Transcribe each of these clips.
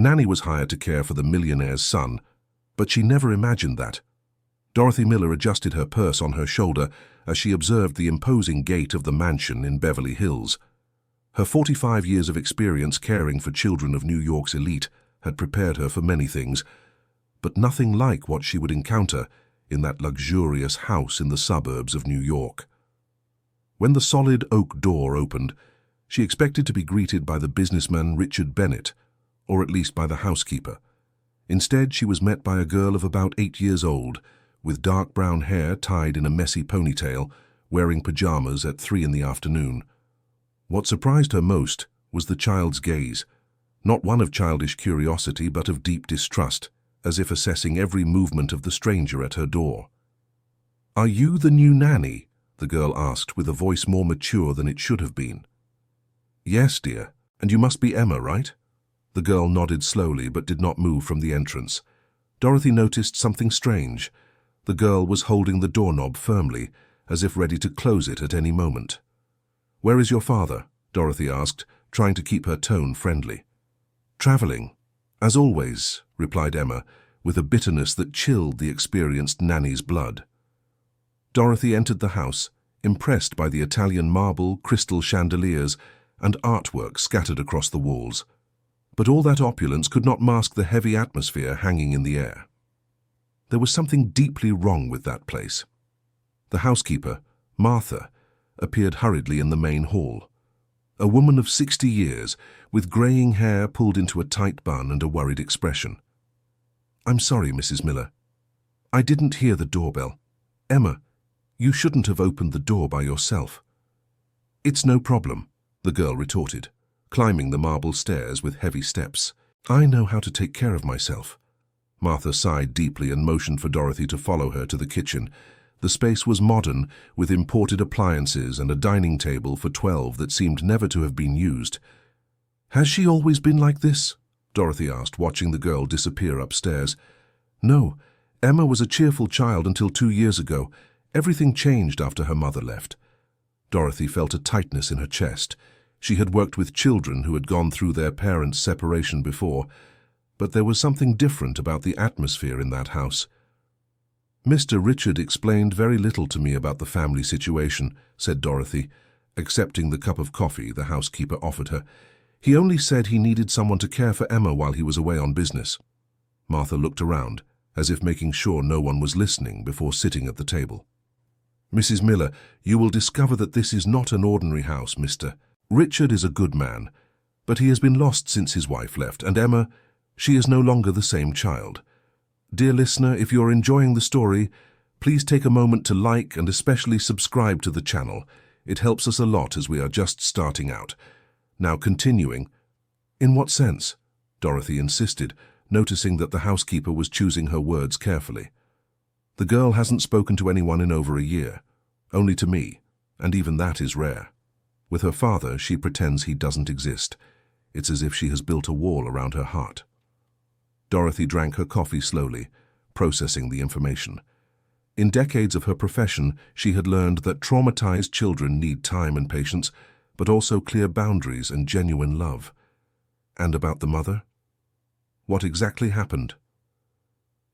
Nanny was hired to care for the millionaire's son, but she never imagined that. Dorothy Miller adjusted her purse on her shoulder as she observed the imposing gate of the mansion in Beverly Hills. Her 45 years of experience caring for children of New York's elite had prepared her for many things, but nothing like what she would encounter in that luxurious house in the suburbs of New York. When the solid oak door opened, she expected to be greeted by the businessman Richard Bennett, or at least by the housekeeper. Instead, she was met by a girl of about 8 years old, with dark brown hair tied in a messy ponytail, wearing pajamas at 3 in the afternoon. What surprised her most was the child's gaze, not one of childish curiosity but of deep distrust, as if assessing every movement of the stranger at her door. "Are you the new nanny?" the girl asked with a voice more mature than it should have been. "Yes, dear, and you must be Emma, right?" The girl nodded slowly but did not move from the entrance. Dorothy noticed something strange. The girl was holding the doorknob firmly, as if ready to close it at any moment. "Where is your father?" Dorothy asked, trying to keep her tone friendly. "Traveling, as always," replied Emma, with a bitterness that chilled the experienced nanny's blood. Dorothy entered the house, impressed by the Italian marble, crystal chandeliers, and artwork scattered across the walls. But all that opulence could not mask the heavy atmosphere hanging in the air. There was something deeply wrong with that place. The housekeeper, Martha, appeared hurriedly in the main hall. A woman of 60 years, with graying hair pulled into a tight bun and a worried expression. "I'm sorry, Mrs. Miller. I didn't hear the doorbell. Emma, you shouldn't have opened the door by yourself." "It's no problem," the girl retorted, climbing the marble stairs with heavy steps. "I know how to take care of myself." Martha sighed deeply and motioned for Dorothy to follow her to the kitchen. The space was modern, with imported appliances and a dining table for 12 that seemed never to have been used. "Has she always been like this?" Dorothy asked, watching the girl disappear upstairs. "No, Emma was a cheerful child until 2 years ago. Everything changed after her mother left." Dorothy felt a tightness in her chest. She had worked with children who had gone through their parents' separation before, but there was something different about the atmosphere in that house. "Mr. Richard explained very little to me about the family situation," said Dorothy, accepting the cup of coffee the housekeeper offered her. "He only said he needed someone to care for Emma while he was away on business." Martha looked around, as if making sure no one was listening before sitting at the table. "Mrs. Miller, you will discover that this is not an ordinary house, Mr. Richard is a good man, but he has been lost since his wife left, and Emma, she is no longer the same child. Dear listener, if you're enjoying the story, please take a moment to like and especially subscribe to the channel. It helps us a lot as we are just starting out. Now continuing." "In what sense?" Dorothy insisted, noticing that the housekeeper was choosing her words carefully. "The girl hasn't spoken to anyone in over a year, only to me, and even that is rare. With her father, she pretends he doesn't exist. It's as if she has built a wall around her heart." Dorothy drank her coffee slowly, processing the information. In decades of her profession, she had learned that traumatized children need time and patience, but also clear boundaries and genuine love. And about the mother? What exactly happened?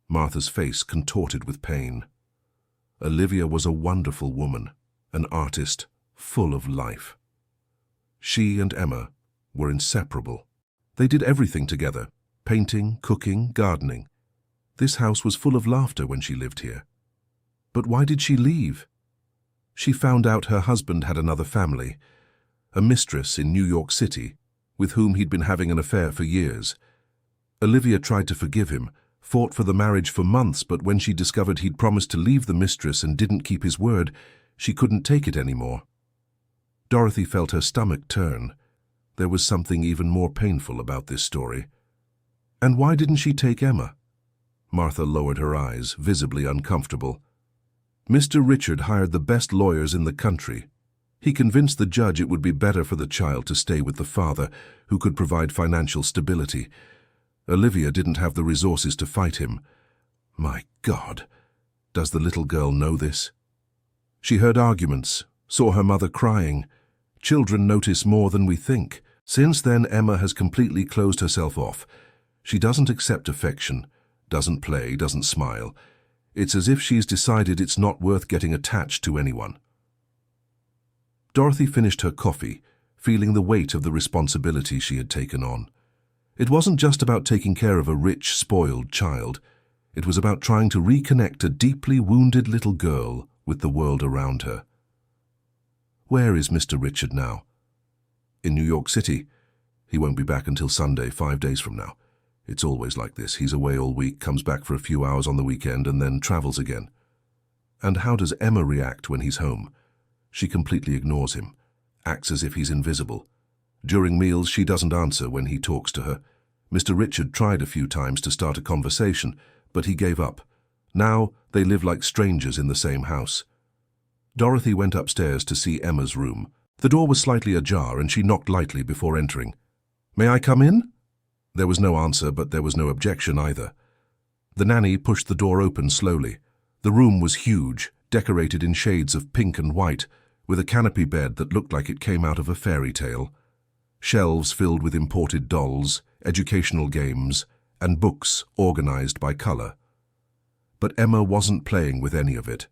Martha's face contorted with pain. Olivia was a wonderful woman, an artist, full of life. She and Emma were inseparable. They did everything together: painting, cooking, gardening. This house was full of laughter when she lived here. But why did she leave? She found out her husband had another family, a mistress in New York City, with whom he'd been having an affair for years. Olivia tried to forgive him, fought for the marriage for months, but when she discovered he'd promised to leave the mistress and didn't keep his word, she couldn't take it anymore. Dorothy felt her stomach turn. There was something even more painful about this story. And why didn't she take Emma? Martha lowered her eyes, visibly uncomfortable. Mr. Richard hired the best lawyers in the country. He convinced the judge it would be better for the child to stay with the father, who could provide financial stability. Olivia didn't have the resources to fight him. My God, does the little girl know this? She heard arguments, saw her mother crying. Children notice more than we think. Since then, Emma has completely closed herself off. She doesn't accept affection, doesn't play, doesn't smile. It's as if she's decided it's not worth getting attached to anyone. Dorothy finished her coffee, feeling the weight of the responsibility she had taken on. It wasn't just about taking care of a rich, spoiled child. It was about trying to reconnect a deeply wounded little girl with the world around her. Where is Mr. Richard now? In New York City. He won't be back until Sunday, 5 days from now. It's always like this. He's away all week, comes back for a few hours on the weekend, and then travels again. And how does Emma react when he's home? She completely ignores him, acts as if he's invisible. During meals, she doesn't answer when he talks to her. Mr. Richard tried a few times to start a conversation, but he gave up. Now they live like strangers in the same house. Dorothy went upstairs to see Emma's room. The door was slightly ajar, and she knocked lightly before entering. "May I come in?" There was no answer, but there was no objection either. The nanny pushed the door open slowly. The room was huge, decorated in shades of pink and white, with a canopy bed that looked like it came out of a fairy tale. Shelves filled with imported dolls, educational games, and books organized by color. But Emma wasn't playing with any of it.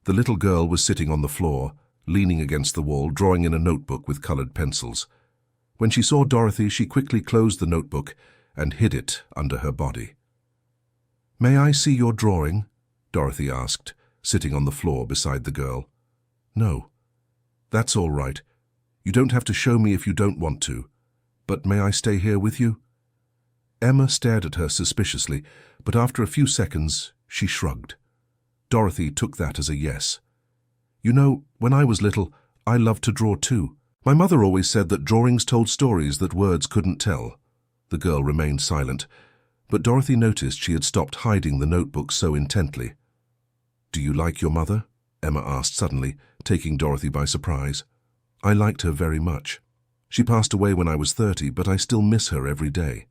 The little girl was sitting on the floor, leaning against the wall, drawing in a notebook with colored pencils. When she saw Dorothy, she quickly closed the notebook and hid it under her body. "May I see your drawing?" Dorothy asked, sitting on the floor beside the girl. "No. That's all right. You don't have to show me if you don't want to. But may I stay here with you?" Emma stared at her suspiciously, but after a few seconds, she shrugged. Dorothy took that as a yes. "You know, when I was little, I loved to draw too. My mother always said that drawings told stories that words couldn't tell." The girl remained silent, but Dorothy noticed she had stopped hiding the notebook so intently. "Do you like your mother?" Emma asked suddenly, taking Dorothy by surprise. "I liked her very much. She passed away when I was 30, but I still miss her every day."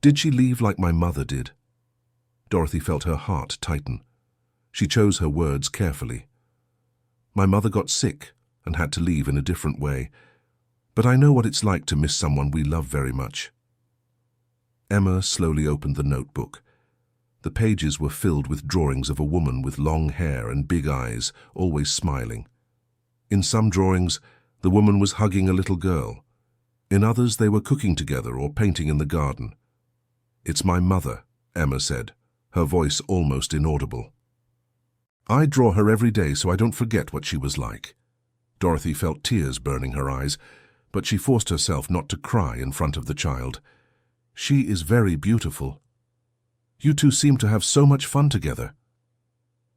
"Did she leave like my mother did?" Dorothy felt her heart tighten. She chose her words carefully. "My mother got sick and had to leave in a different way, but I know what it's like to miss someone we love very much." Emma slowly opened the notebook. The pages were filled with drawings of a woman with long hair and big eyes, always smiling. In some drawings, the woman was hugging a little girl. In others, they were cooking together or painting in the garden. "It's my mother," Emma said, her voice almost inaudible. "I draw her every day so I don't forget what she was like." Dorothy felt tears burning her eyes, but she forced herself not to cry in front of the child. "She is very beautiful. You two seem to have so much fun together."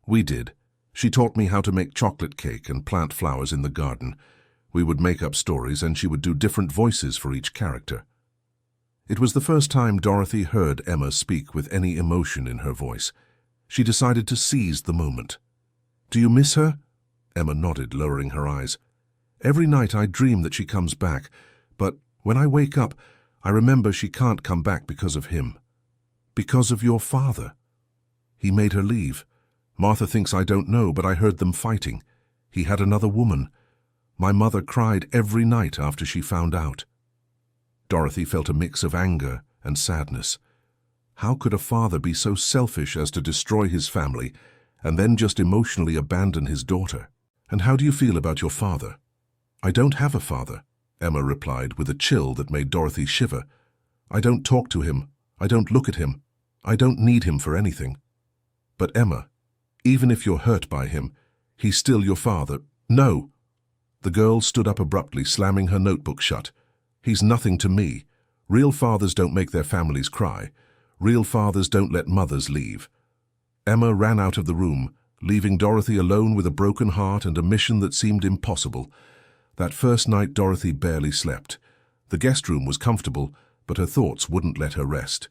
"We did. She taught me how to make chocolate cake and plant flowers in the garden. We would make up stories, and she would do different voices for each character." It was the first time Dorothy heard Emma speak with any emotion in her voice. She decided to seize the moment. "Do you miss her?" Emma nodded, lowering her eyes. "Every night I dream that she comes back, but when I wake up, I remember she can't come back because of him. Because of your father. He made her leave. Martha thinks I don't know, but I heard them fighting. He had another woman. My mother cried every night after she found out." Dorothy felt a mix of anger and sadness. How could a father be so selfish as to destroy his family and then just emotionally abandon his daughter? "And how do you feel about your father?" "I don't have a father," Emma replied with a chill that made Dorothy shiver. "I don't talk to him. I don't look at him. I don't need him for anything." "But Emma, even if you're hurt by him, he's still your father." "No." The girl stood up abruptly, slamming her notebook shut. "He's nothing to me. Real fathers don't make their families cry. Real fathers don't let mothers leave." Emma ran out of the room, leaving Dorothy alone with a broken heart and a mission that seemed impossible. That first night Dorothy barely slept. The guest room was comfortable, but her thoughts wouldn't let her rest.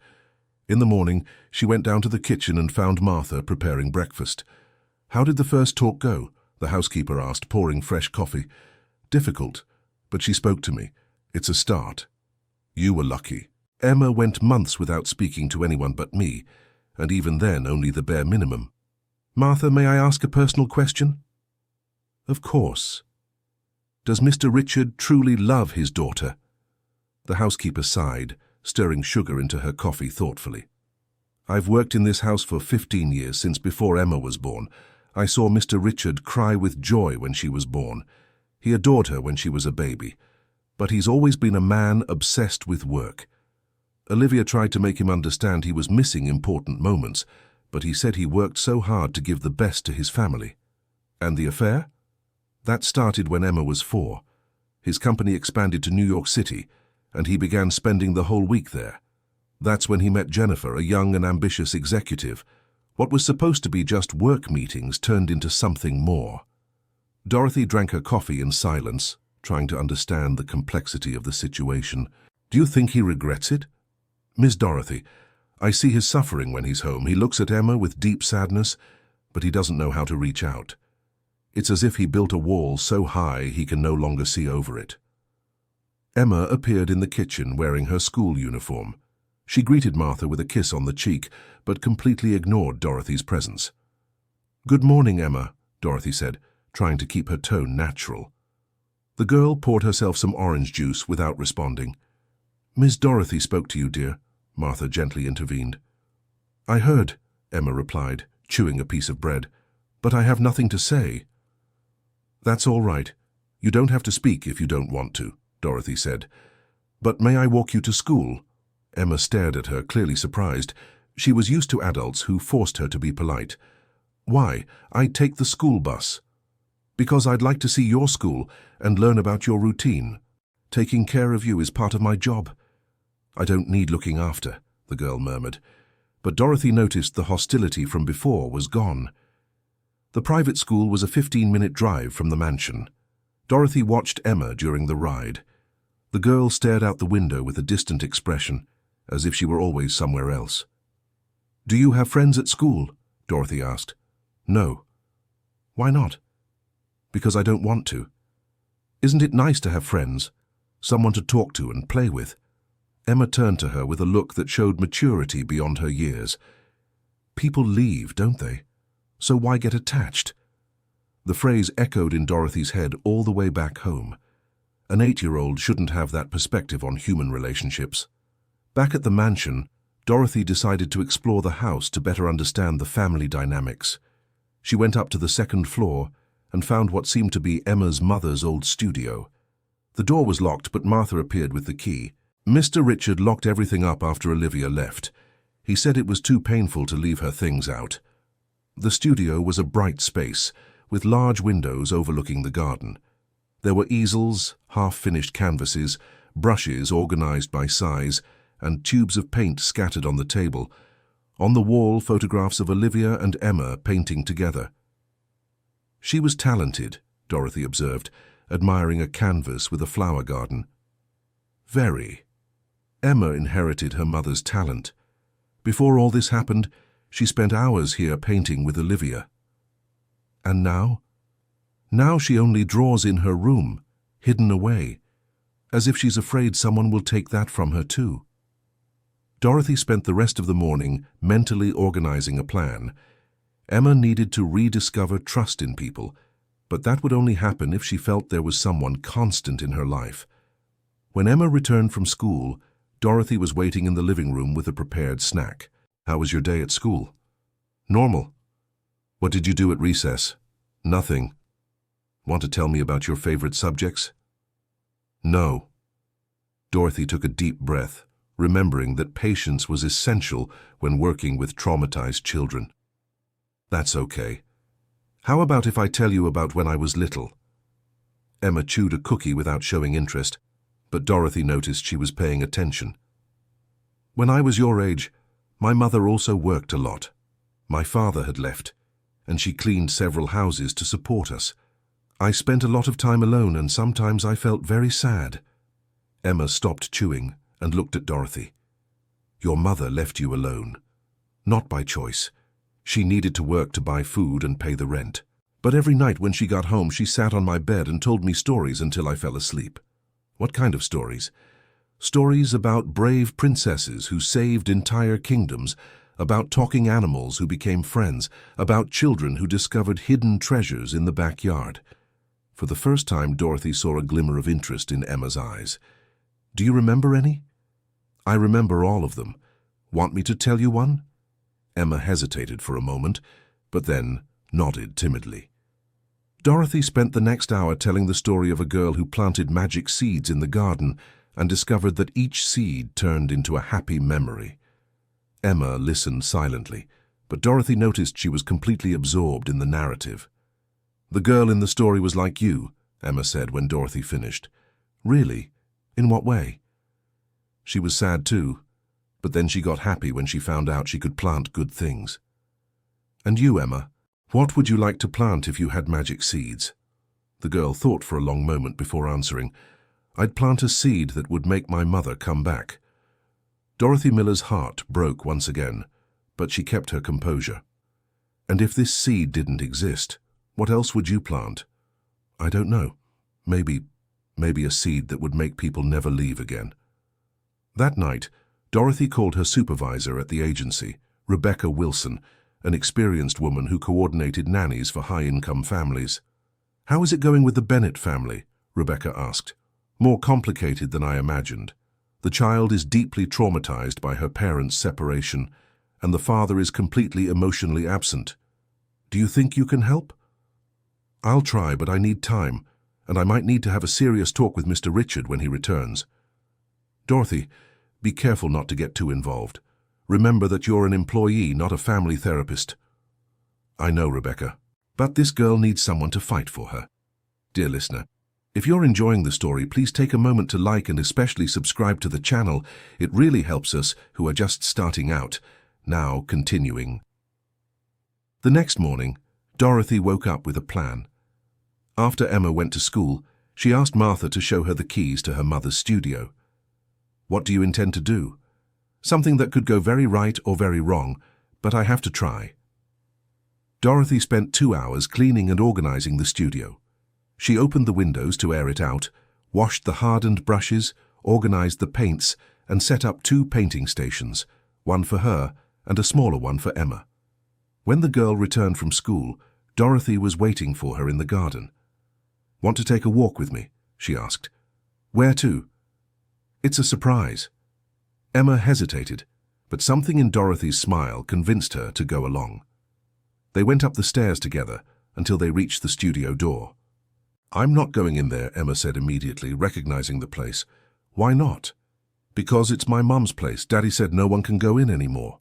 In the morning, she went down to the kitchen and found Martha preparing breakfast. "How did the first talk go?" the housekeeper asked, pouring fresh coffee. "Difficult, but she spoke to me. It's a start." "You were lucky." Emma went months without speaking to anyone but me, and even then only the bare minimum. "Martha, may I ask a personal question?" "Of course." "Does Mr. Richard truly love his daughter?" The housekeeper sighed, stirring sugar into her coffee thoughtfully. "I've worked in this house for 15 years, since before Emma was born. I saw Mr. Richard cry with joy when she was born. He adored her when she was a baby. But he's always been a man obsessed with work." Olivia tried to make him understand he was missing important moments, but he said he worked so hard to give the best to his family. "And the affair?" "That started when Emma was 4. His company expanded to New York City, and he began spending the whole week there. That's when he met Jennifer, a young and ambitious executive. What was supposed to be just work meetings turned into something more." Dorothy drank her coffee in silence, trying to understand the complexity of the situation. "Do you think he regrets it?" "Miss Dorothy, I see his suffering when he's home. He looks at Emma with deep sadness, but he doesn't know how to reach out. It's as if he built a wall so high he can no longer see over it." Emma appeared in the kitchen wearing her school uniform. She greeted Martha with a kiss on the cheek, but completely ignored Dorothy's presence. "Good morning, Emma," Dorothy said, trying to keep her tone natural. The girl poured herself some orange juice without responding. "Miss Dorothy spoke to you, dear," Martha gently intervened. "I heard," Emma replied, chewing a piece of bread, "but I have nothing to say." "That's all right. You don't have to speak if you don't want to," Dorothy said. "But may I walk you to school?" Emma stared at her, clearly surprised. She was used to adults who forced her to be polite. "Why? I take the school bus." "Because I'd like to see your school and learn about your routine. Taking care of you is part of my job." "I don't need looking after," the girl murmured. But Dorothy noticed the hostility from before was gone. The private school was a 15-minute drive from the mansion. Dorothy watched Emma during the ride. The girl stared out the window with a distant expression, as if she were always somewhere else. "Do you have friends at school?" Dorothy asked. "No." "Why not?" "Because I don't want to." "Isn't it nice to have friends? Someone to talk to and play with?" Emma turned to her with a look that showed maturity beyond her years. "People leave, don't they? So why get attached?" The phrase echoed in Dorothy's head all the way back home. An 8-year-old shouldn't have that perspective on human relationships. Back at the mansion, Dorothy decided to explore the house to better understand the family dynamics. She went up to the second floor and found what seemed to be Emma's mother's old studio. The door was locked, but Martha appeared with the key. Mr. Richard locked everything up after Olivia left. He said it was too painful to leave her things out. The studio was a bright space, with large windows overlooking the garden. There were easels, half-finished canvases, brushes organized by size, and tubes of paint scattered on the table. On the wall, photographs of Olivia and Emma painting together. "She was talented," Dorothy observed, admiring a canvas with a flower garden. "Very." Emma inherited her mother's talent. Before all this happened, she spent hours here painting with Olivia. And now? Now she only draws in her room, hidden away, as if she's afraid someone will take that from her too. Dorothy spent the rest of the morning mentally organizing a plan. Emma needed to rediscover trust in people, but that would only happen if she felt there was someone constant in her life. When Emma returned from school, Dorothy was waiting in the living room with a prepared snack. "How was your day at school?" "Normal." "What did you do at recess?" "Nothing." "Want to tell me about your favorite subjects?" "No." Dorothy took a deep breath, remembering that patience was essential when working with traumatized children. "That's okay. How about if I tell you about when I was little?" Emma chewed a cookie without showing interest, but Dorothy noticed she was paying attention. "When I was your age, my mother also worked a lot. My father had left, and she cleaned several houses to support us. I spent a lot of time alone, and sometimes I felt very sad." Emma stopped chewing and looked at Dorothy. "Your mother left you alone. Not by choice. She needed to work to buy food and pay the rent. But every night when she got home, she sat on my bed and told me stories until I fell asleep." "What kind of stories?" "Stories about brave princesses who saved entire kingdoms, about talking animals who became friends, about children who discovered hidden treasures in the backyard." For the first time, Dorothy saw a glimmer of interest in Emma's eyes. "Do you remember any?" I remember all of them. Want me to tell you one? Emma hesitated for a moment, but then nodded timidly. Dorothy spent the next hour telling the story of a girl who planted magic seeds in the garden and discovered that each seed turned into a happy memory. Emma listened silently, but Dorothy noticed she was completely absorbed in the narrative. "The girl in the story was like you," Emma said when Dorothy finished. "Really? In what way?" "She was sad too, but then she got happy when she found out she could plant good things." "And you, Emma? What would you like to plant if you had magic seeds?" The girl thought for a long moment before answering. "I'd plant a seed that would make my mother come back." Dorothy Miller's heart broke once again, but she kept her composure. "And if this seed didn't exist, what else would you plant?" "I don't know. Maybe a seed that would make people never leave again." That night, Dorothy called her supervisor at the agency, Rebecca Wilson, an experienced woman who coordinated nannies for high-income families. "How is it going with the Bennett family?" Rebecca asked. "More complicated than I imagined. The child is deeply traumatized by her parents' separation, and the father is completely emotionally absent. Do you think you can help?" "I'll try, but I need time, and I might need to have a serious talk with Mr. Richard when he returns." "Dorothy, be careful not to get too involved. Remember that you're an employee, not a family therapist." "I know, Rebecca, but this girl needs someone to fight for her." Dear listener, if you're enjoying the story, please take a moment to like and especially subscribe to the channel. It really helps us who are just starting out. Now, continuing. The next morning, Dorothy woke up with a plan. After Emma went to school, she asked Martha to show her the keys to her mother's studio. "What do you intend to do?" "Something that could go very right or very wrong, but I have to try." Dorothy spent 2 hours cleaning and organizing the studio. She opened the windows to air it out, washed the hardened brushes, organized the paints, and set up 2 painting stations, one for her and a smaller one for Emma. When the girl returned from school, Dorothy was waiting for her in the garden. "Want to take a walk with me?" she asked. "Where to?" "It's a surprise." Emma hesitated, but something in Dorothy's smile convinced her to go along. They went up the stairs together until they reached the studio door. "I'm not going in there," Emma said immediately, recognizing the place. "Why not?" "Because it's my mum's place. Daddy said no one can go in anymore."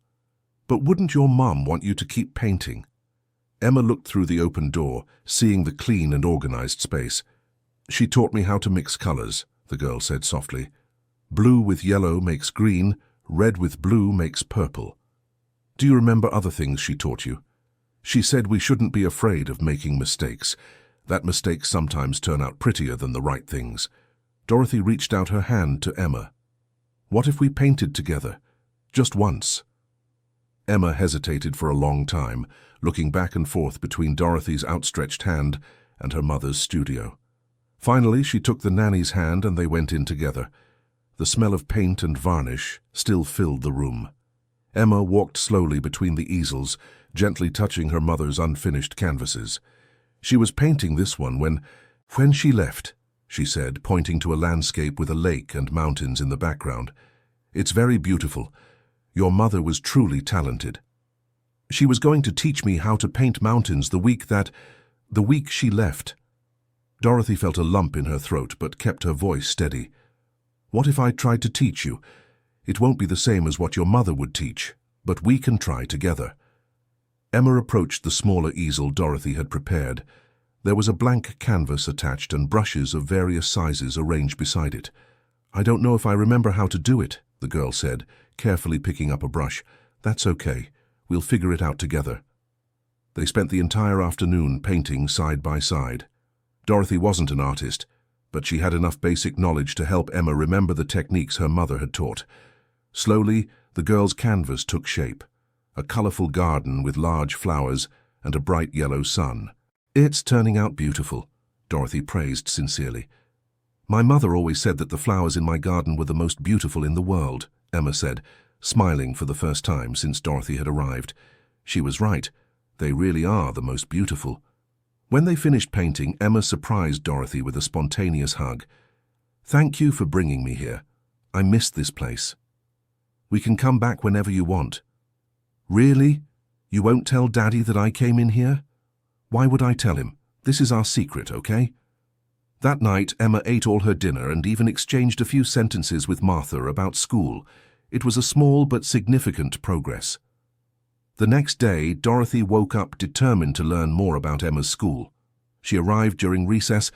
"But wouldn't your mum want you to keep painting?" Emma looked through the open door, seeing the clean and organized space. "She taught me how to mix colors," the girl said softly. "Blue with yellow makes green, red with blue makes purple." "Do you remember other things she taught you?" "She said we shouldn't be afraid of making mistakes, that mistakes sometimes turn out prettier than the right things." Dorothy reached out her hand to Emma. "What if we painted together? Just once?" Emma hesitated for a long time, looking back and forth between Dorothy's outstretched hand and her mother's studio. Finally, she took the nanny's hand and they went in together. The smell of paint and varnish still filled the room. Emma walked slowly between the easels, gently touching her mother's unfinished canvases. "She was painting this one when she left," she said, pointing to a landscape with a lake and mountains in the background. "It's very beautiful. Your mother was truly talented. She was going to teach me how to paint mountains the week she left." Dorothy felt a lump in her throat but kept her voice steady. "What if I tried to teach you? It won't be the same as what your mother would teach, but we can try together." Emma approached the smaller easel Dorothy had prepared. There was a blank canvas attached and brushes of various sizes arranged beside it. "I don't know if I remember how to do it," the girl said, carefully picking up a brush. "That's okay. We'll figure it out together." They spent the entire afternoon painting side by side. Dorothy wasn't an artist, but she had enough basic knowledge to help Emma remember the techniques her mother had taught. Slowly, the girl's canvas took shape, a colorful garden with large flowers and a bright yellow sun. "It's turning out beautiful," Dorothy praised sincerely. "My mother always said that the flowers in my garden were the most beautiful in the world," Emma said, smiling for the first time since Dorothy had arrived. She was right. They really are the most beautiful. When they finished painting, Emma surprised Dorothy with a spontaneous hug. "Thank you for bringing me here. I missed this place." We can come back whenever you want." "Really? You won't tell Daddy that I came in here?" "Why would I tell him? This is our secret, okay?" That night, Emma ate all her dinner and even exchanged a few sentences with Martha about school. It was a small but significant progress. The next day, Dorothy woke up determined to learn more about Emma's school. She arrived during recess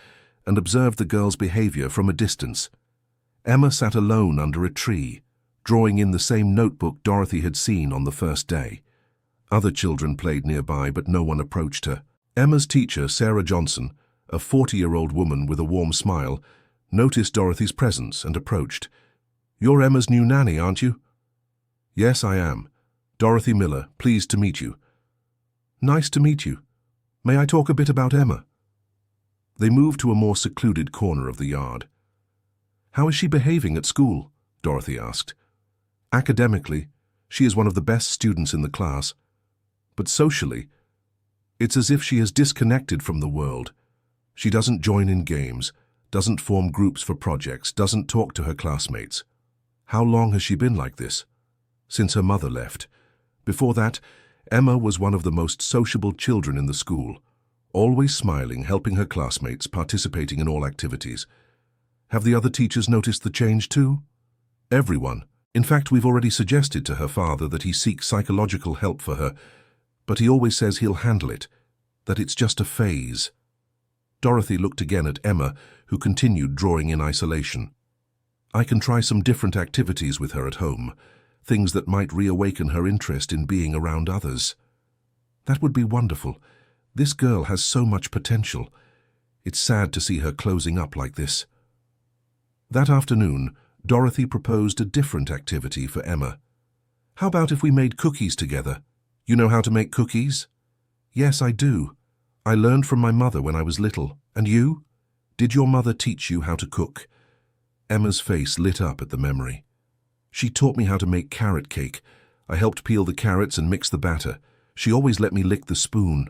and observed the girls' behavior from a distance. Emma sat alone under a tree, drawing in the same notebook Dorothy had seen on the first day. Other children played nearby, but no one approached her. Emma's teacher, Sarah Johnson, a 40-year-old woman with a warm smile, noticed Dorothy's presence and approached. "You're Emma's new nanny, aren't you?" "Yes, I am. Dorothy Miller, pleased to meet you." "Nice to meet you. May I talk a bit about Emma?" They moved to a more secluded corner of the yard. "How is she behaving at school?" Dorothy asked. "Academically, she is one of the best students in the class. But socially, it's as if she is disconnected from the world. She doesn't join in games, doesn't form groups for projects, doesn't talk to her classmates." "How long has she been like this?" "Since her mother left. Before that, Emma was one of the most sociable children in the school, always smiling, helping her classmates, participating in all activities." "Have the other teachers noticed the change too?" "Everyone. In fact, we've already suggested to her father that he seek psychological help for her, but he always says he'll handle it, that it's just a phase." Dorothy looked again at Emma, who continued drawing in isolation. "I can try some different activities with her at home, things that might reawaken her interest in being around others." "That would be wonderful. This girl has so much potential. It's sad to see her closing up like this." That afternoon, Dorothy proposed a different activity for Emma. "How about if we made cookies together? You know how to make cookies?" "Yes, I do. I learned from my mother when I was little. And you? Did your mother teach you how to cook?" Emma's face lit up at the memory. "She taught me how to make carrot cake. I helped peel the carrots and mix the batter. She always let me lick the spoon."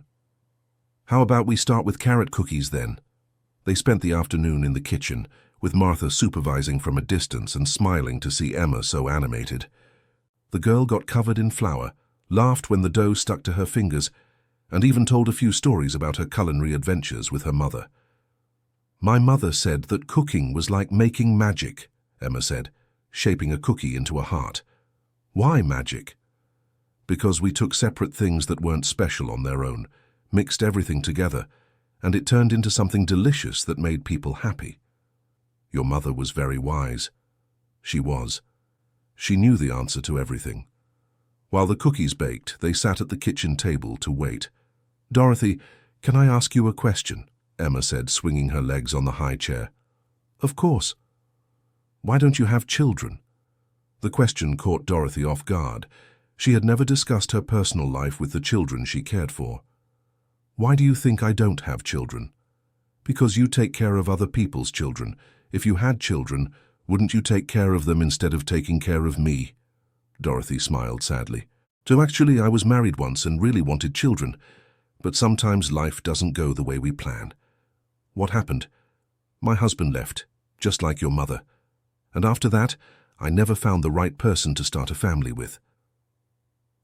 "How about we start with carrot cookies then?" They spent the afternoon in the kitchen, with Martha supervising from a distance and smiling to see Emma so animated. The girl got covered in flour, laughed when the dough stuck to her fingers, and even told a few stories about her culinary adventures with her mother. "My mother said that cooking was like making magic," Emma said, shaping a cookie into a heart. "Why magic?" "Because we took separate things that weren't special on their own, mixed everything together, and it turned into something delicious that made people happy." "Your mother was very wise." She was. She knew the answer to everything. While the cookies baked, they sat at the kitchen table to wait. "Dorothy, can I ask you a question?" Emma said, swinging her legs on the high chair. "Of course." "Why don't you have children?" The question caught Dorothy off guard. She had never discussed her personal life with the children she cared for. "Why do you think I don't have children?" "Because you take care of other people's children. If you had children, wouldn't you take care of them instead of taking care of me?" Dorothy smiled sadly. "So actually, I was married once and really wanted children, but sometimes life doesn't go the way we plan." "What happened?" "My husband left, just like your mother. And after that, I never found the right person to start a family with."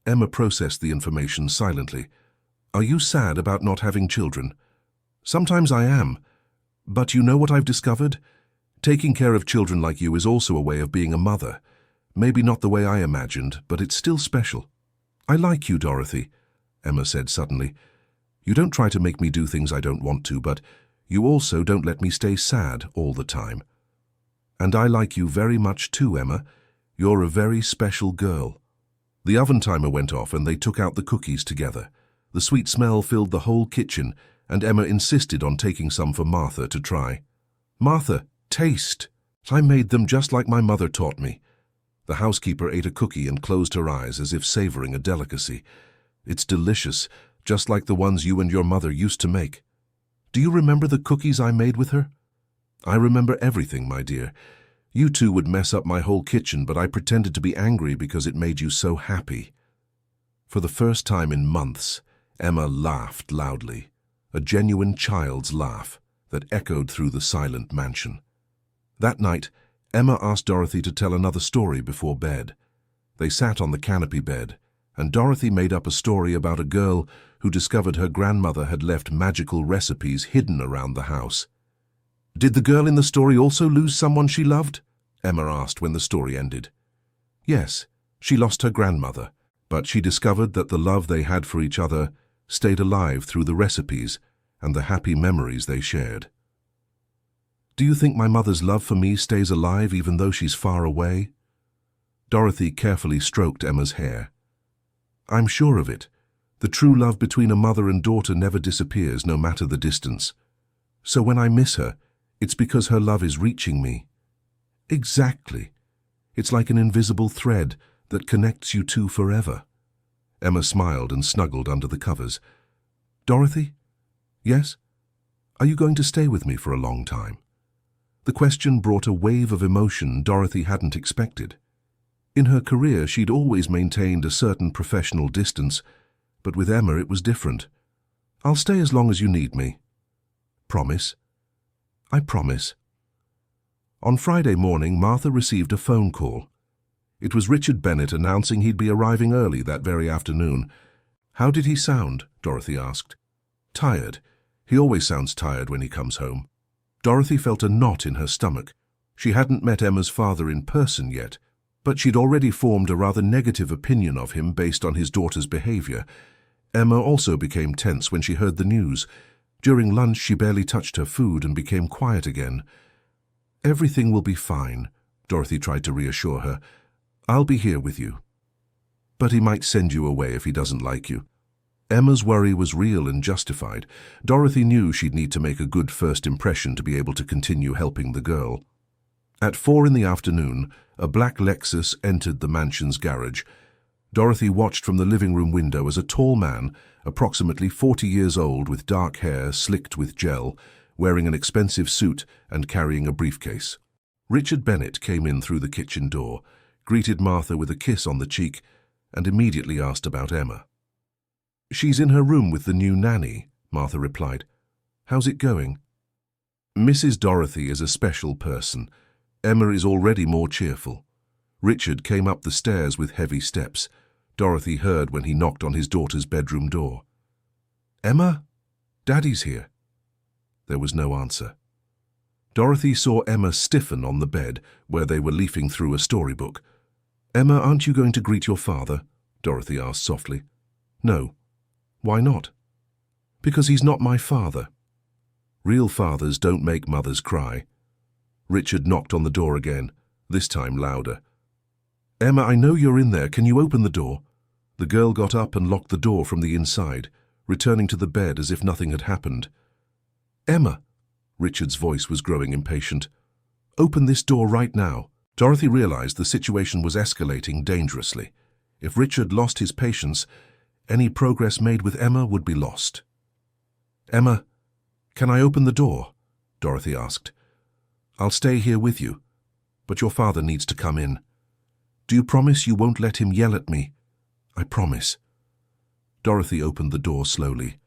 Emma processed the information silently. "Are you sad about not having children?" "Sometimes I am. But you know what I've discovered? Taking care of children like you is also a way of being a mother. Maybe not the way I imagined, but it's still special." "I like you, Dorothy," Emma said suddenly. "You don't try to make me do things I don't want to, but you also don't let me stay sad all the time. And I like you very much too, Emma. You're a very special girl." The oven timer went off and they took out the cookies together. The sweet smell filled the whole kitchen, and Emma insisted on taking some for Martha to try. "Martha, taste. I made them just like my mother taught me." The housekeeper ate a cookie and closed her eyes as if savoring a delicacy. "It's delicious, just like the ones you and your mother used to make." "Do you remember the cookies I made with her?" "I remember everything, my dear. You two would mess up my whole kitchen, but I pretended to be angry because it made you so happy." For the first time in months, Emma laughed loudly, a genuine child's laugh that echoed through the silent mansion. That night, Emma asked Dorothy to tell another story before bed. They sat on the canopy bed, and Dorothy made up a story about a girl who discovered her grandmother had left magical recipes hidden around the house. "Did the girl in the story also lose someone she loved?" Emma asked when the story ended. "Yes, she lost her grandmother, but she discovered that the love they had for each other stayed alive through the recipes and the happy memories they shared." "Do you think my mother's love for me stays alive even though she's far away?" Dorothy carefully stroked Emma's hair. "I'm sure of it. The true love between a mother and daughter never disappears, no matter the distance. So when I miss her, it's because her love is reaching me." "Exactly. It's like an invisible thread that connects you two forever." Emma smiled and snuggled under the covers. "Dorothy?" "Yes? Are you going to stay with me for a long time?" The question brought a wave of emotion Dorothy hadn't expected. In her career, she'd always maintained a certain professional distance, but with Emma it was different. "I'll stay as long as you need me." "Promise?" "I promise." On Friday morning, Martha received a phone call. It was Richard Bennett announcing he'd be arriving early that very afternoon. "How did he sound?" Dorothy asked. "Tired. He always sounds tired when he comes home." Dorothy felt a knot in her stomach. She hadn't met Emma's father in person yet, but she'd already formed a rather negative opinion of him based on his daughter's behavior. Emma also became tense when she heard the news. During lunch, she barely touched her food and became quiet again. "Everything will be fine," Dorothy tried to reassure her. "I'll be here with you." "But he might send you away if he doesn't like you." Emma's worry was real and justified. Dorothy knew she'd need to make a good first impression to be able to continue helping the girl. At 4 in the afternoon, a black Lexus entered the mansion's garage. Dorothy watched from the living room window as a tall man, approximately 40 years old with dark hair slicked with gel, wearing an expensive suit and carrying a briefcase. Richard Bennett came in through the kitchen door, greeted Martha with a kiss on the cheek, and immediately asked about Emma. "She's in her room with the new nanny," Martha replied. "How's it going?" "Mrs. Dorothy is a special person. Emma is already more cheerful." Richard came up the stairs with heavy steps. Dorothy heard when he knocked on his daughter's bedroom door. "Emma? Daddy's here." There was no answer. Dorothy saw Emma stiffen on the bed, where they were leafing through a storybook. "Emma, aren't you going to greet your father?" Dorothy asked softly. "No." "Why not?" "Because he's not my father." Real fathers don't make mothers cry. Richard knocked on the door again, this time louder. "Emma, I know you're in there. Can you open the door?" The girl got up and locked the door from the inside, returning to the bed as if nothing had happened. "Emma!" Richard's voice was growing impatient. "Open this door right now." Dorothy realized the situation was escalating dangerously. If Richard lost his patience, any progress made with Emma would be lost. "Emma, can I open the door?" Dorothy asked. "I'll stay here with you, but your father needs to come in. Do you promise you won't let him yell at me?" "I promise." Dorothy opened the door slowly.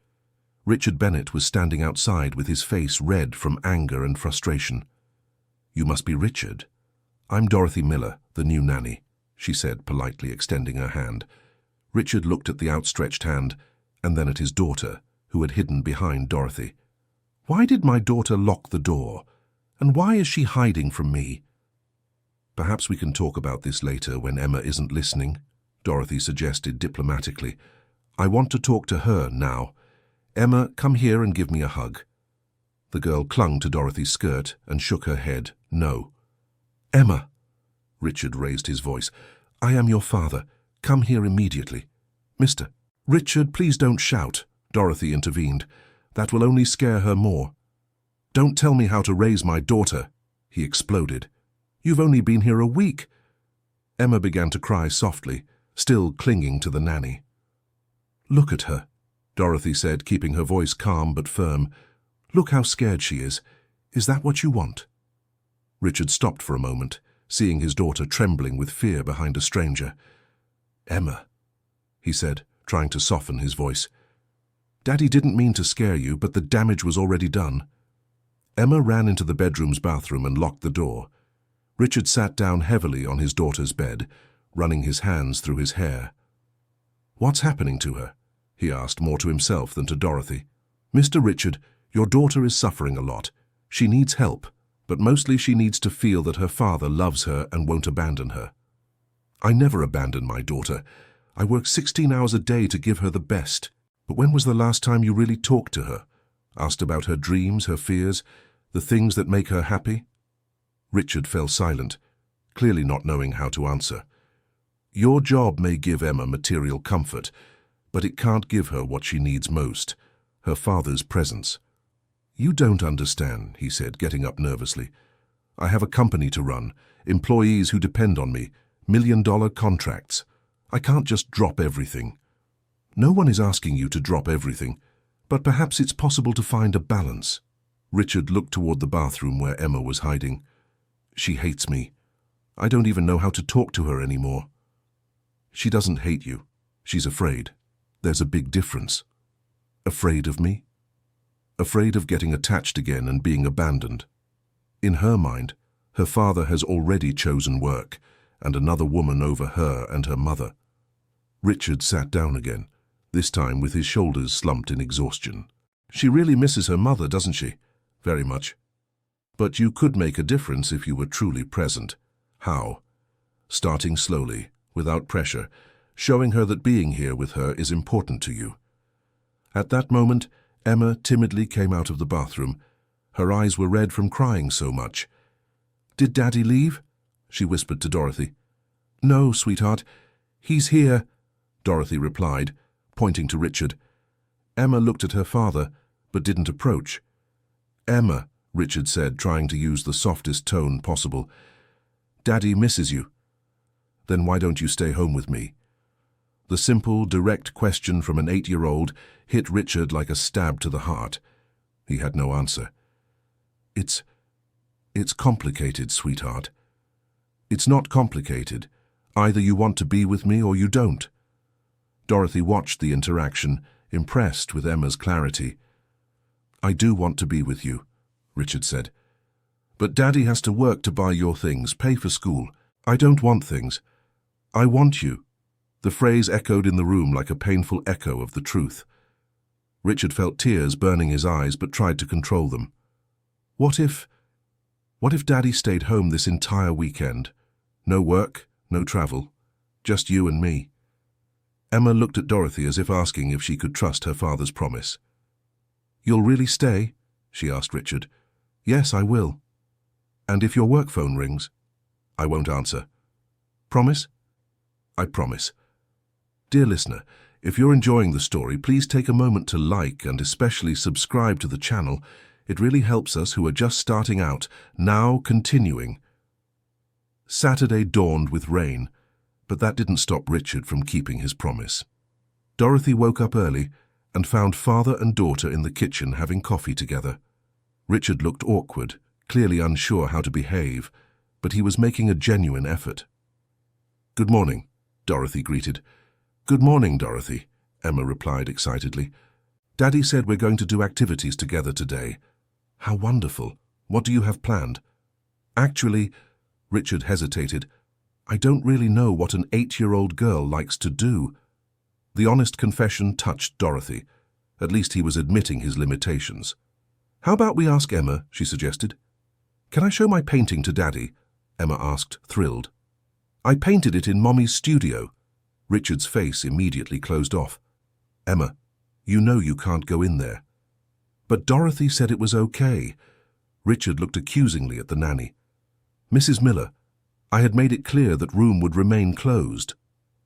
Richard Bennett was standing outside with his face red from anger and frustration. "You must be Richard. I'm Dorothy Miller, the new nanny," she said, politely extending her hand. Richard looked at the outstretched hand and then at his daughter, who had hidden behind Dorothy. "Why did my daughter lock the door? And why is she hiding from me?" "Perhaps we can talk about this later when Emma isn't listening," Dorothy suggested diplomatically. "I want to talk to her now. Emma, come here and give me a hug." The girl clung to Dorothy's skirt and shook her head, no. "Emma!" Richard raised his voice. "I am your father. Come here immediately." "Mr. Richard, please don't shout," Dorothy intervened. "That will only scare her more." "Don't tell me how to raise my daughter," he exploded. "You've only been here a week." Emma began to cry softly, still clinging to the nanny. "Look at her," Dorothy said, keeping her voice calm but firm. "Look how scared she is. Is that what you want?" Richard stopped for a moment, seeing his daughter trembling with fear behind a stranger. "Emma," he said, trying to soften his voice. "Daddy didn't mean to scare you, but the damage was already done." Emma ran into the bedroom's bathroom and locked the door. Richard sat down heavily on his daughter's bed. running his hands through his hair. "What's happening to her?" he asked, more to himself than to Dorothy. "Mr. Richard, your daughter is suffering a lot. She needs help, but mostly she needs to feel that her father loves her and won't abandon her." "I never abandon my daughter. I work 16 hours a day to give her the best. But when was the last time you really talked to her? Asked about her dreams, her fears, the things that make her happy?" Richard fell silent, clearly not knowing how to answer. "Your job may give Emma material comfort, but it can't give her what she needs most, her father's presence." "You don't understand," he said, getting up nervously. "I have a company to run, employees who depend on me, million-dollar contracts. I can't just drop everything." "No one is asking you to drop everything, but perhaps it's possible to find a balance." Richard looked toward the bathroom where Emma was hiding. "She hates me. I don't even know how to talk to her anymore." "She doesn't hate you. She's afraid. There's a big difference." "Afraid of me?" "Afraid of getting attached again and being abandoned." In her mind, her father has already chosen work, and another woman over her and her mother. Richard sat down again, this time with his shoulders slumped in exhaustion. "She really misses her mother, doesn't she?" "Very much. But you could make a difference if you were truly present." "How?" "Starting slowly, without pressure, showing her that being here with her is important to you." At that moment, Emma timidly came out of the bathroom. Her eyes were red from crying so much. "Did Daddy leave?" she whispered to Dorothy. "No, sweetheart. He's here," Dorothy replied, pointing to Richard. Emma looked at her father, but didn't approach. "Emma," Richard said, trying to use the softest tone possible, "Daddy misses you. Then why don't you stay home with me?" The simple, direct question from an 8-year-old hit Richard like a stab to the heart. He had no answer. It's complicated, sweetheart." "It's not complicated. Either you want to be with me or you don't." Dorothy watched the interaction, impressed with Emma's clarity. "I do want to be with you," Richard said. "But Daddy has to work to buy your things, pay for school. I don't want things. I want you." The phrase echoed in the room like a painful echo of the truth. Richard felt tears burning his eyes but tried to control them. What if Daddy stayed home this entire weekend? No work, no travel, just you and me. Emma looked at Dorothy as if asking if she could trust her father's promise. "You'll really stay?" she asked Richard. "Yes, I will." "And if your work phone rings?" "I won't answer." "Promise?" "I promise." Dear listener, if you're enjoying the story, please take a moment to like and especially subscribe to the channel. It really helps us who are just starting out. Now continuing. Saturday dawned with rain, but that didn't stop Richard from keeping his promise. Dorothy woke up early and found father and daughter in the kitchen having coffee together. Richard looked awkward, clearly unsure how to behave, but he was making a genuine effort. "Good morning," Dorothy greeted. "Good morning, Dorothy," Emma replied excitedly. "Daddy said we're going to do activities together today." "How wonderful. What do you have planned?" "Actually," Richard hesitated, "I don't really know what an 8-year-old girl likes to do." The honest confession touched Dorothy. At least he was admitting his limitations. "How about we ask Emma?" she suggested. "Can I show my painting to Daddy?" Emma asked, thrilled. "I painted it in Mommy's studio." Richard's face immediately closed off. "Emma, you know you can't go in there." "But Dorothy said it was okay." Richard looked accusingly at the nanny. "Mrs. Miller, I had made it clear that room would remain closed."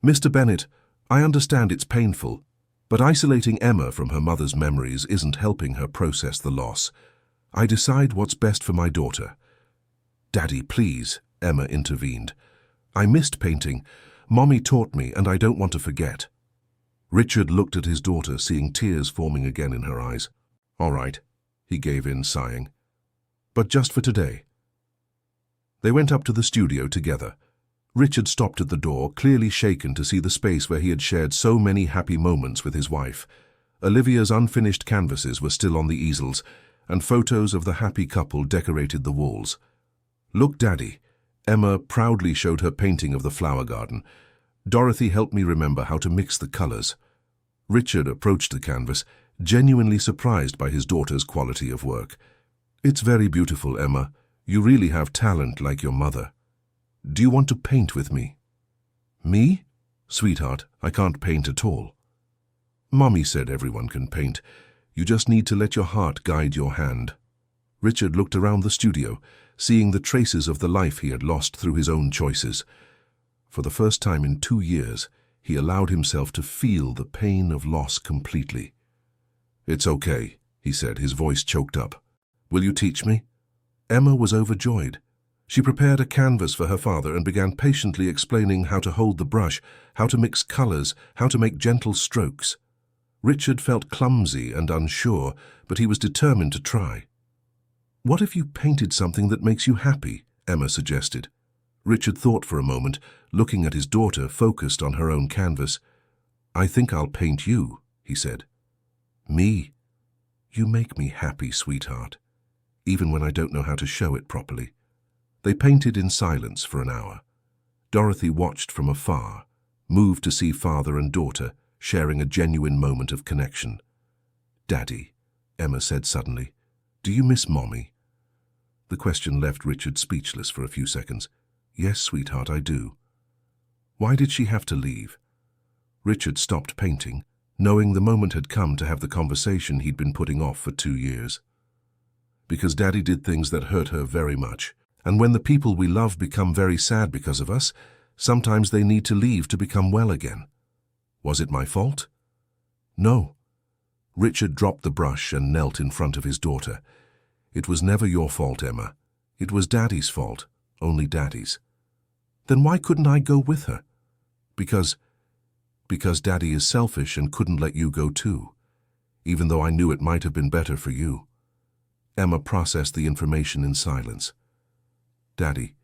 "Mr. Bennett, I understand it's painful, but isolating Emma from her mother's memories isn't helping her process the loss. I decide what's best for my daughter." "Daddy, please," Emma intervened. "I missed painting. Mommy taught me, and I don't want to forget." Richard looked at his daughter, seeing tears forming again in her eyes. "All right," he gave in, sighing. "But just for today." They went up to the studio together. Richard stopped at the door, clearly shaken to see the space where he had shared so many happy moments with his wife. Olivia's unfinished canvases were still on the easels, and photos of the happy couple decorated the walls. "Look, Daddy," Emma proudly showed her painting of the flower garden. Dorothy helped me remember how to mix the colors. Richard approached the canvas, genuinely surprised by his daughter's quality of work. "It's very beautiful, Emma. You really have talent like your mother. Do you want to paint with me?" "Me? Sweetheart, I can't paint at all." "Mommy said everyone can paint. You just need to let your heart guide your hand." Richard looked around the studio, seeing the traces of the life he had lost through his own choices. For the first time in 2 years, he allowed himself to feel the pain of loss completely. "It's okay," he said, his voice choked up. "Will you teach me?" Emma was overjoyed. She prepared a canvas for her father and began patiently explaining how to hold the brush, how to mix colors, how to make gentle strokes. Richard felt clumsy and unsure, but he was determined to try. "What if you painted something that makes you happy?" Emma suggested. Richard thought for a moment, looking at his daughter focused on her own canvas. "I think I'll paint you," he said. "Me? You make me happy, sweetheart, even when I don't know how to show it properly." They painted in silence for an hour. Dorothy watched from afar, moved to see father and daughter sharing a genuine moment of connection. "Daddy," Emma said suddenly, "do you miss Mommy?" The question left Richard speechless for a few seconds. "Yes, sweetheart, I do." "Why did she have to leave?" Richard stopped painting, knowing the moment had come to have the conversation he'd been putting off for 2 years. "Because Daddy did things that hurt her very much. And when the people we love become very sad because of us, sometimes they need to leave to become well again. Was it my fault?" "No." Richard dropped the brush and knelt in front of his daughter. "It was never your fault, Emma. It was Daddy's fault, only Daddy's." "Then why couldn't I go with her?" Because Daddy is selfish and couldn't let you go too, even though I knew it might have been better for you." Emma processed the information in silence. "Daddy,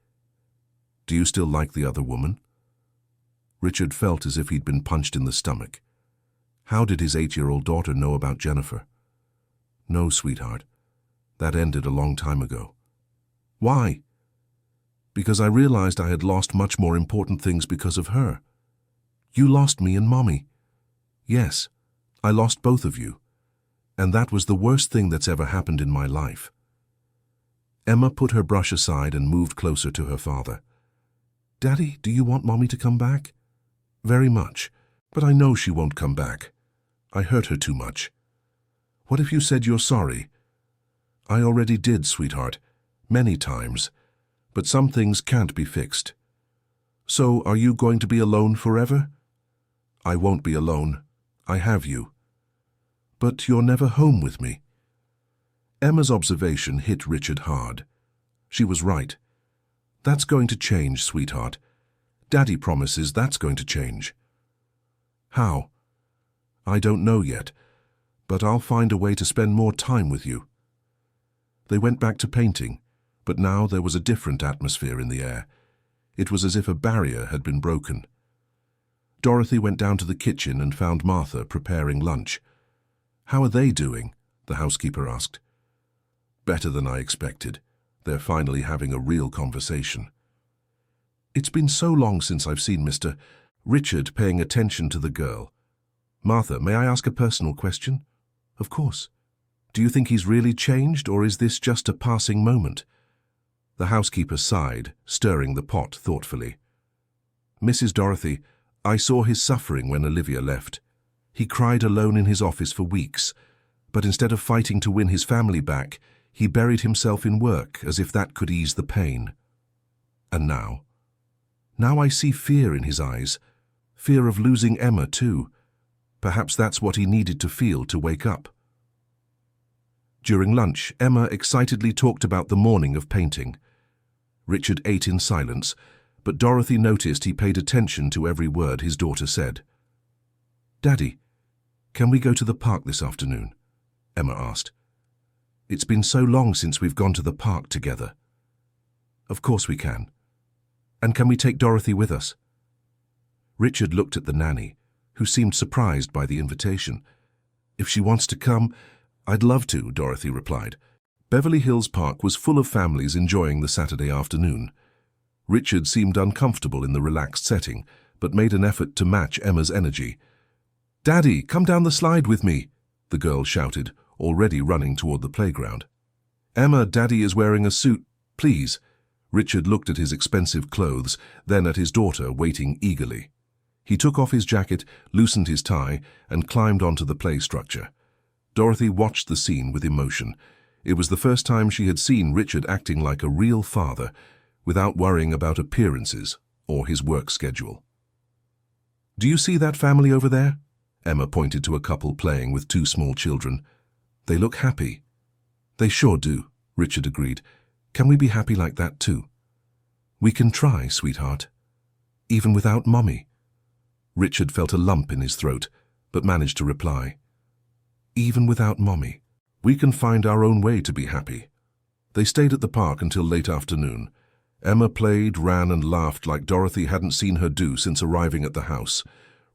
do you still like the other woman?" Richard felt as if he'd been punched in the stomach. How did his 8-year-old daughter know about Jennifer? "No, sweetheart. That ended a long time ago." "Why?" "Because I realized I had lost much more important things because of her." "You lost me and Mommy." "Yes, I lost both of you. And that was the worst thing that's ever happened in my life." Emma put her brush aside and moved closer to her father. "Daddy, do you want Mommy to come back?" "Very much, but I know she won't come back. I hurt her too much." "What if you said you're sorry?" "I already did, sweetheart, many times, but some things can't be fixed." "So are you going to be alone forever?" "I won't be alone. I have you." "But you're never home with me." Emma's observation hit Richard hard. She was right. "That's going to change, sweetheart. Daddy promises that's going to change." "How?" "I don't know yet, but I'll find a way to spend more time with you." They went back to painting, but now there was a different atmosphere in the air. It was as if a barrier had been broken. Dorothy went down to the kitchen and found Martha preparing lunch. "How are they doing?" the housekeeper asked. "Better than I expected. They're finally having a real conversation." "It's been so long since I've seen Mr. Richard," paying attention to the girl. "Martha, may I ask a personal question?" "Of course." "Do you think he's really changed, or is this just a passing moment?" The housekeeper sighed, stirring the pot thoughtfully. "Mrs. Dorothy, I saw his suffering when Olivia left. He cried alone in his office for weeks, but instead of fighting to win his family back, he buried himself in work as if that could ease the pain. And now? Now I see fear in his eyes, fear of losing Emma too. Perhaps that's what he needed to feel to wake up." During lunch, Emma excitedly talked about the morning of painting. Richard ate in silence, but Dorothy noticed he paid attention to every word his daughter said. "Daddy, can we go to the park this afternoon?" Emma asked. "It's been so long since we've gone to the park together." "Of course we can. And can we take Dorothy with us?" Richard looked at the nanny, who seemed surprised by the invitation. "If she wants to come, I'd love to," Dorothy replied. Beverly Hills Park was full of families enjoying the Saturday afternoon. Richard seemed uncomfortable in the relaxed setting, but made an effort to match Emma's energy. "Daddy, come down the slide with me," the girl shouted, already running toward the playground. "Emma, Daddy is wearing a suit, please." Richard looked at his expensive clothes, then at his daughter waiting eagerly. He took off his jacket, loosened his tie, and climbed onto the play structure. Dorothy watched the scene with emotion. It was the first time she had seen Richard acting like a real father, without worrying about appearances or his work schedule. "Do you see that family over there?" Emma pointed to a couple playing with two small children. "They look happy." "They sure do," Richard agreed. "Can we be happy like that too?" "We can try, sweetheart. Even without Mommy." Richard felt a lump in his throat, but managed to reply. "Even without Mommy, we can find our own way to be happy." They stayed at the park until late afternoon. Emma played, ran, and laughed like Dorothy hadn't seen her do since arriving at the house.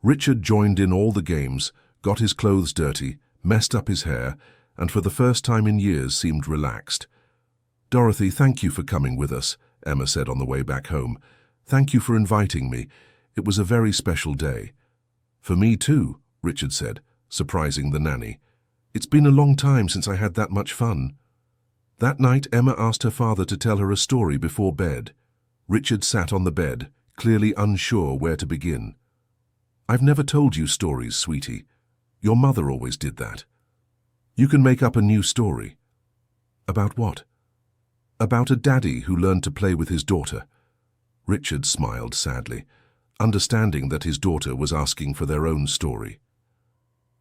Richard joined in all the games, got his clothes dirty, messed up his hair, and for the first time in years seemed relaxed. "Dorothy, thank you for coming with us," Emma said on the way back home. "Thank you for inviting me. It was a very special day." "For me too," Richard said, surprising the nanny. "It's been a long time since I had that much fun." That night, Emma asked her father to tell her a story before bed. Richard sat on the bed, clearly unsure where to begin. "I've never told you stories, sweetie. Your mother always did that. You can make up a new story." "About what?" "About a daddy who learned to play with his daughter." Richard smiled sadly, understanding that his daughter was asking for their own story.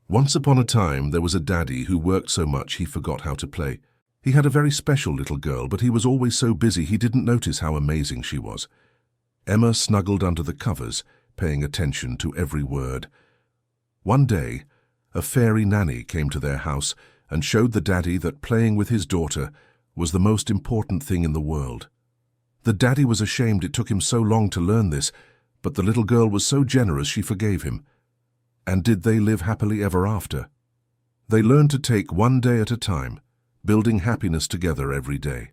"Once upon a time, there was a daddy who worked so much he forgot how to play. He had a very special little girl, but he was always so busy he didn't notice how amazing she was." Emma snuggled under the covers, paying attention to every word. One day, a fairy nanny came to their house and showed the daddy that playing with his daughter was the most important thing in the world. The daddy was ashamed it took him so long to learn this, but the little girl was so generous she forgave him. And did they live happily ever after? They learned to take one day at a time, building happiness together every day.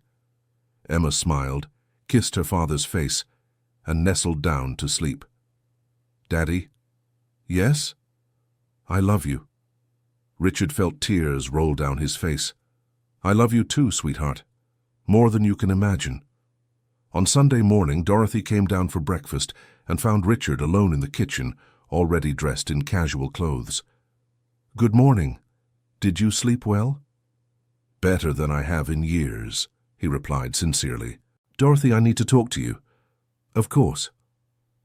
Emma smiled, kissed her father's face, and nestled down to sleep. "Daddy?" "Yes?" "I love you." Richard felt tears roll down his face. "I love you too, sweetheart. More than you can imagine." On Sunday morning, Dorothy came down for breakfast and found Richard alone in the kitchen, already dressed in casual clothes. "Good morning. Did you sleep well?" "Better than I have in years," he replied sincerely. "Dorothy, I need to talk to you." "Of course."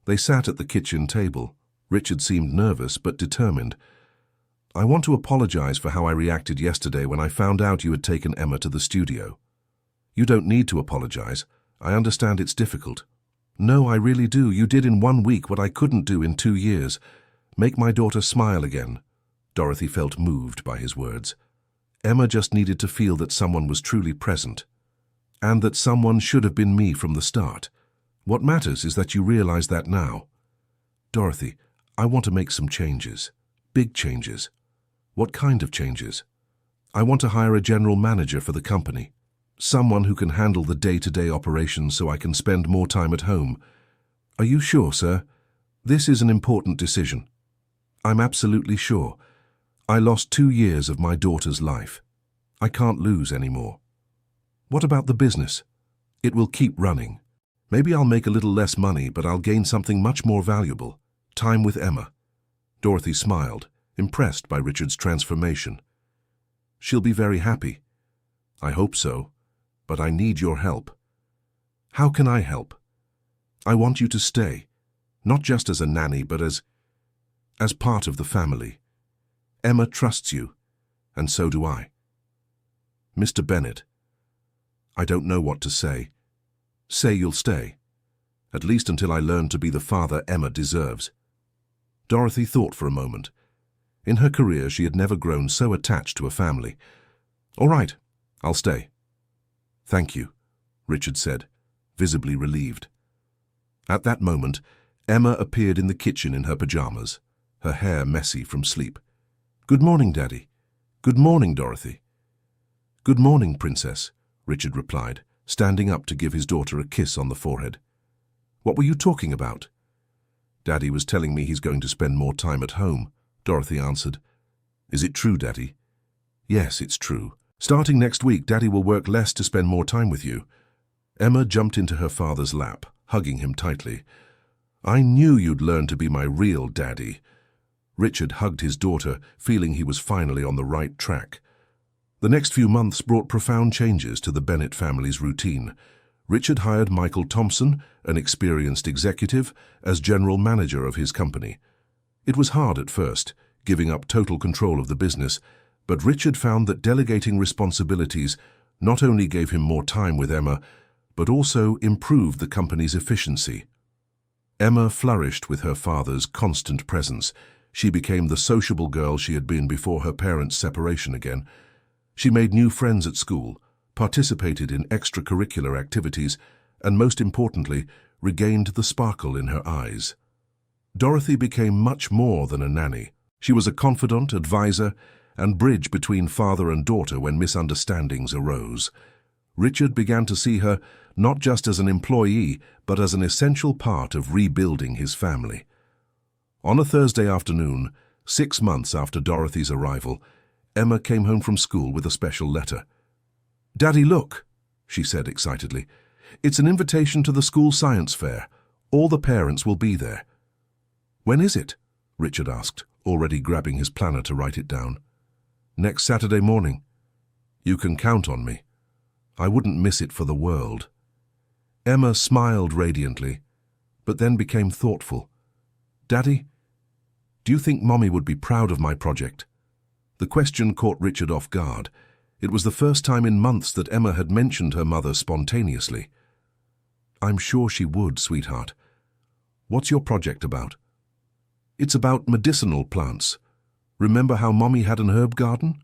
They sat at the kitchen table. Richard seemed nervous but determined. "I want to apologize for how I reacted yesterday when I found out you had taken Emma to the studio." "You don't need to apologize. I understand it's difficult." "No, I really do. You did in 1 week what I couldn't do in 2 years. Make my daughter smile again." Dorothy felt moved by his words. Emma just needed to feel that someone was truly present, and that someone should have been me from the start. What matters is that you realize that now. "Dorothy, I want to make some changes. Big changes." "What kind of changes?" "I want to hire a general manager for the company. Someone who can handle the day-to-day operations so I can spend more time at home." "Are you sure, sir? This is an important decision." "I'm absolutely sure. I lost 2 years of my daughter's life. I can't lose anymore." "What about the business?" "It will keep running. Maybe I'll make a little less money, but I'll gain something much more valuable. Time with Emma." Dorothy smiled, impressed by Richard's transformation. "She'll be very happy." "I hope so, but I need your help." "How can I help?" "I want you to stay, not just as a nanny, but as part of the family. Emma trusts you, and so do I." "Mr. Bennett." "I don't know what to say." "Say you'll stay, at least until I learn to be the father Emma deserves." Dorothy thought for a moment. In her career, she had never grown so attached to a family. "All right, I'll stay." "Thank you," Richard said, visibly relieved. At that moment, Emma appeared in the kitchen in her pajamas, her hair messy from sleep. "Good morning, Daddy." "Good morning, Dorothy." "Good morning, Princess," Richard replied, standing up to give his daughter a kiss on the forehead. What were you talking about? Daddy was telling me he's going to spend more time at home, Dorothy answered. Is it true, Daddy? Yes, it's true. Starting next week, Daddy will work less to spend more time with you. Emma jumped into her father's lap, hugging him tightly. I knew you'd learn to be my real daddy. Richard hugged his daughter, feeling he was finally on the right track. The next few months brought profound changes to the Bennett family's routine. Richard hired Michael Thompson, an experienced executive, as general manager of his company. It was hard at first, giving up total control of the business, but Richard found that delegating responsibilities not only gave him more time with Emma, but also improved the company's efficiency. Emma flourished with her father's constant presence. She became the sociable girl she had been before her parents' separation again. She made new friends at school, participated in extracurricular activities, and most importantly, regained the sparkle in her eyes. Dorothy became much more than a nanny. She was a confidant, advisor, and bridge between father and daughter when misunderstandings arose. Richard began to see her not just as an employee, but as an essential part of rebuilding his family. On a Thursday afternoon, 6 months after Dorothy's arrival, Emma came home from school with a special letter. "Daddy, look," she said excitedly. "It's an invitation to the school science fair. All the parents will be there." "When is it?" Richard asked, already grabbing his planner to write it down. "Next Saturday morning. You can count on me. I wouldn't miss it for the world." Emma smiled radiantly, but then became thoughtful. "Daddy, do you think Mommy would be proud of my project?" The question caught Richard off guard. It was the first time in months that Emma had mentioned her mother spontaneously. "I'm sure she would, sweetheart. What's your project about?" "It's about medicinal plants. Remember how Mommy had an herb garden?"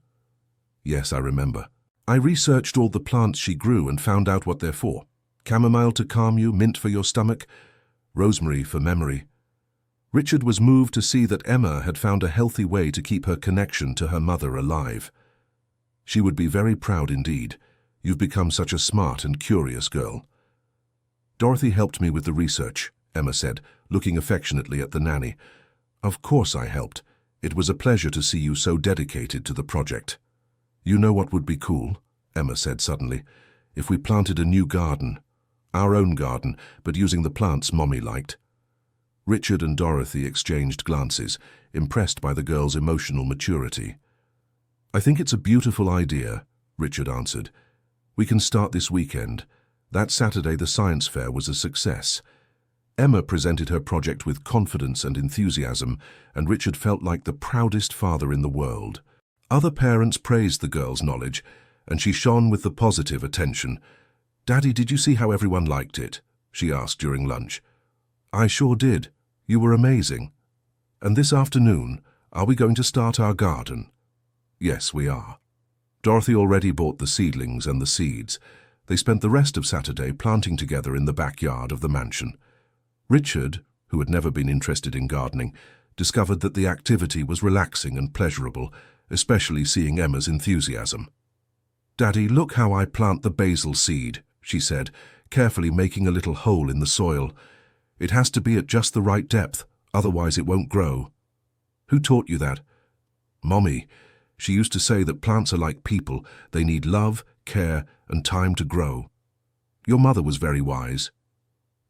"Yes, I remember. I researched all the plants she grew and found out what they're for. Chamomile to calm you, mint for your stomach, rosemary for memory." Richard was moved to see that Emma had found a healthy way to keep her connection to her mother alive. "She would be very proud indeed. You've become such a smart and curious girl." "Dorothy helped me with the research," Emma said, looking affectionately at the nanny. "Of course I helped. It was a pleasure to see you so dedicated to the project." "You know what would be cool," Emma said suddenly, "if we planted a new garden. Our own garden, but using the plants Mommy liked." Richard and Dorothy exchanged glances, impressed by the girl's emotional maturity. "I think it's a beautiful idea," Richard answered. "We can start this weekend. That Saturday the science fair was a success." Emma presented her project with confidence and enthusiasm, and Richard felt like the proudest father in the world. Other parents praised the girl's knowledge, and she shone with the positive attention. "Daddy, did you see how everyone liked it?" she asked during lunch. "I sure did. You were amazing. And this afternoon, are we going to start our garden?" "Yes, we are." Dorothy already bought the seedlings and the seeds. They spent the rest of Saturday planting together in the backyard of the mansion. Richard, who had never been interested in gardening, discovered that the activity was relaxing and pleasurable, especially seeing Emma's enthusiasm. "Daddy, look how I plant the basil seed," she said, carefully making a little hole in the soil. "It has to be at just the right depth, otherwise it won't grow." "Who taught you that?" "Mommy. She used to say that plants are like people. They need love, care, and time to grow." "Your mother was very wise."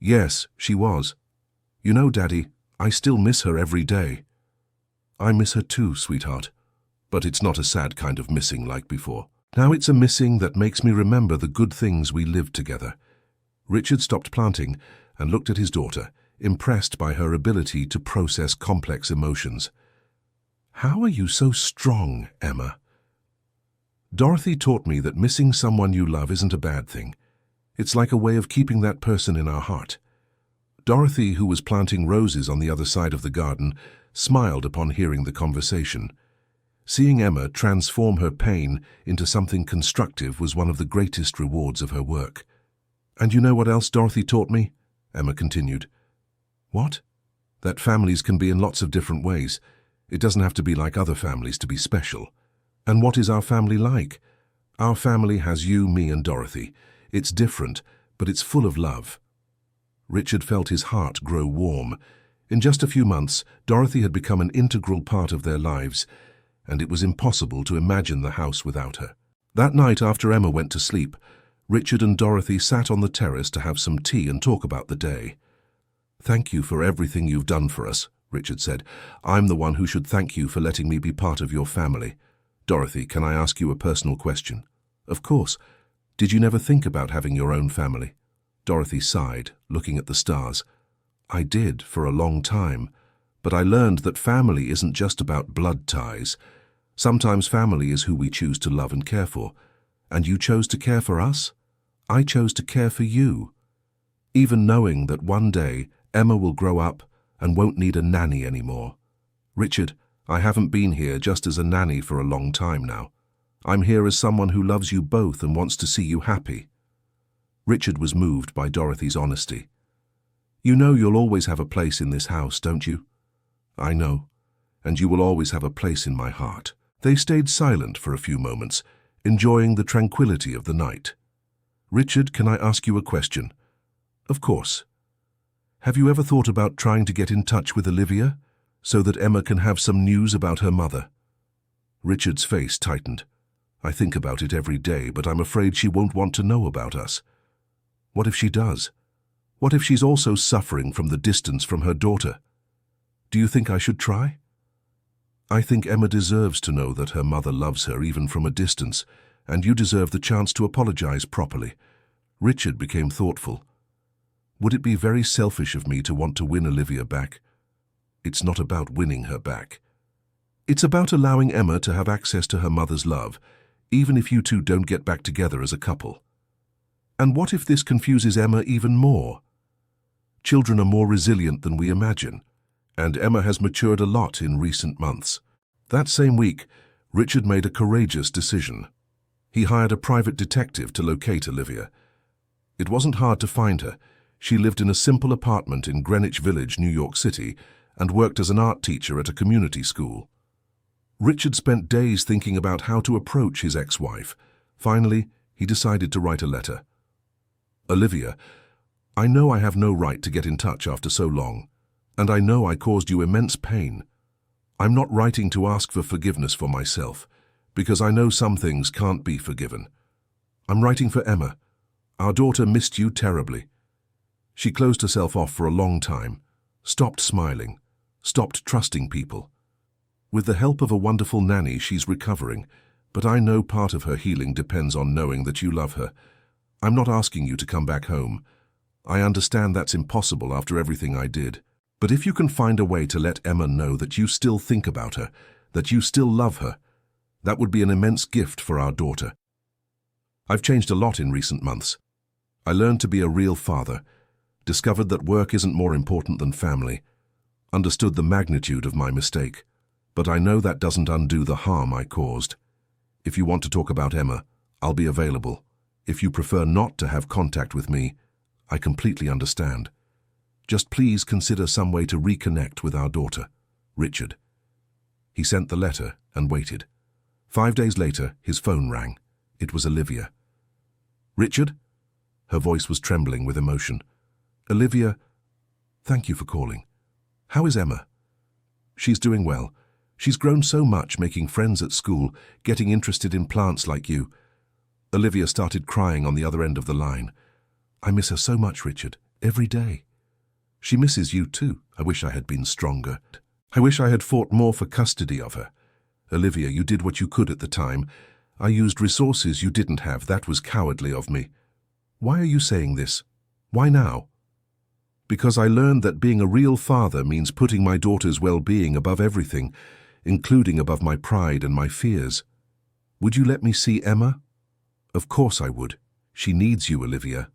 "Yes, she was. You know, Daddy, I still miss her every day." "I miss her too, sweetheart. But it's not a sad kind of missing like before. Now it's a missing that makes me remember the good things we lived together." Richard stopped planting and looked at his daughter, impressed by her ability to process complex emotions. "How are you so strong, Emma?" "Dorothy taught me that missing someone you love isn't a bad thing. It's like a way of keeping that person in our heart." Dorothy, who was planting roses on the other side of the garden, smiled upon hearing the conversation. Seeing Emma transform her pain into something constructive was one of the greatest rewards of her work. "And you know what else Dorothy taught me?" Emma continued. "What?" "That families can be in lots of different ways. It doesn't have to be like other families to be special." "And what is our family like?" "Our family has you, me, and Dorothy. It's different, but it's full of love." Richard felt his heart grow warm. In just a few months, Dorothy had become an integral part of their lives, and it was impossible to imagine the house without her. That night, after Emma went to sleep, Richard and Dorothy sat on the terrace to have some tea and talk about the day. "Thank you for everything you've done for us," Richard said. "I'm the one who should thank you for letting me be part of your family. Dorothy, can I ask you a personal question?" "Of course. Did you never think about having your own family?" Dorothy sighed, looking at the stars. "I did, for a long time, but I learned that family isn't just about blood ties. Sometimes family is who we choose to love and care for. And you chose to care for us? I chose to care for you. Even knowing that one day Emma will grow up and won't need a nanny anymore. Richard, I haven't been here just as a nanny for a long time now. I'm here as someone who loves you both and wants to see you happy." Richard was moved by Dorothy's honesty. "You know you'll always have a place in this house, don't you?" "I know, and you will always have a place in my heart." They stayed silent for a few moments, enjoying the tranquility of the night. "Richard, can I ask you a question?" "Of course." "Have you ever thought about trying to get in touch with Olivia, so that Emma can have some news about her mother?" Richard's face tightened. "I think about it every day, but I'm afraid she won't want to know about us." "What if she does? What if she's also suffering from the distance from her daughter? Do you think I should try?" "I think Emma deserves to know that her mother loves her even from a distance, and you deserve the chance to apologize properly." Richard became thoughtful. "Would it be very selfish of me to want to win Olivia back?" "It's not about winning her back. It's about allowing Emma to have access to her mother's love, even if you two don't get back together as a couple." "And what if this confuses Emma even more? Children are more resilient than we imagine, and Emma has matured a lot in recent months." That same week, Richard made a courageous decision. He hired a private detective to locate Olivia. It wasn't hard to find her. She lived in a simple apartment in Greenwich Village, New York City, and worked as an art teacher at a community school. Richard spent days thinking about how to approach his ex-wife. Finally, he decided to write a letter. "Olivia, I know I have no right to get in touch after so long, and I know I caused you immense pain. I'm not writing to ask for forgiveness for myself, because I know some things can't be forgiven. I'm writing for Emma. Our daughter missed you terribly. She closed herself off for a long time, stopped smiling, stopped trusting people. With the help of a wonderful nanny, she's recovering, but I know part of her healing depends on knowing that you love her. I'm not asking you to come back home. I understand that's impossible after everything I did. But if you can find a way to let Emma know that you still think about her, that you still love her, that would be an immense gift for our daughter. I've changed a lot in recent months. I learned to be a real father, discovered that work isn't more important than family, understood the magnitude of my mistake. But I know that doesn't undo the harm I caused. If you want to talk about Emma, I'll be available. If you prefer not to have contact with me, I completely understand. Just please consider some way to reconnect with our daughter, Richard." He sent the letter and waited. 5 days later, his phone rang. It was Olivia. "Richard?" Her voice was trembling with emotion. "Olivia, thank you for calling. How is Emma?" "She's doing well. She's grown so much, making friends at school, getting interested in plants like you." Olivia started crying on the other end of the line. "I miss her so much, Richard, every day." "She misses you too. I wish I had been stronger. I wish I had fought more for custody of her." "Olivia, you did what you could at the time. I used resources you didn't have. That was cowardly of me." "Why are you saying this? Why now?" "Because I learned that being a real father means putting my daughter's well-being above everything, including above my pride and my fears." "Would you let me see Emma?" "Of course I would. She needs you, Olivia."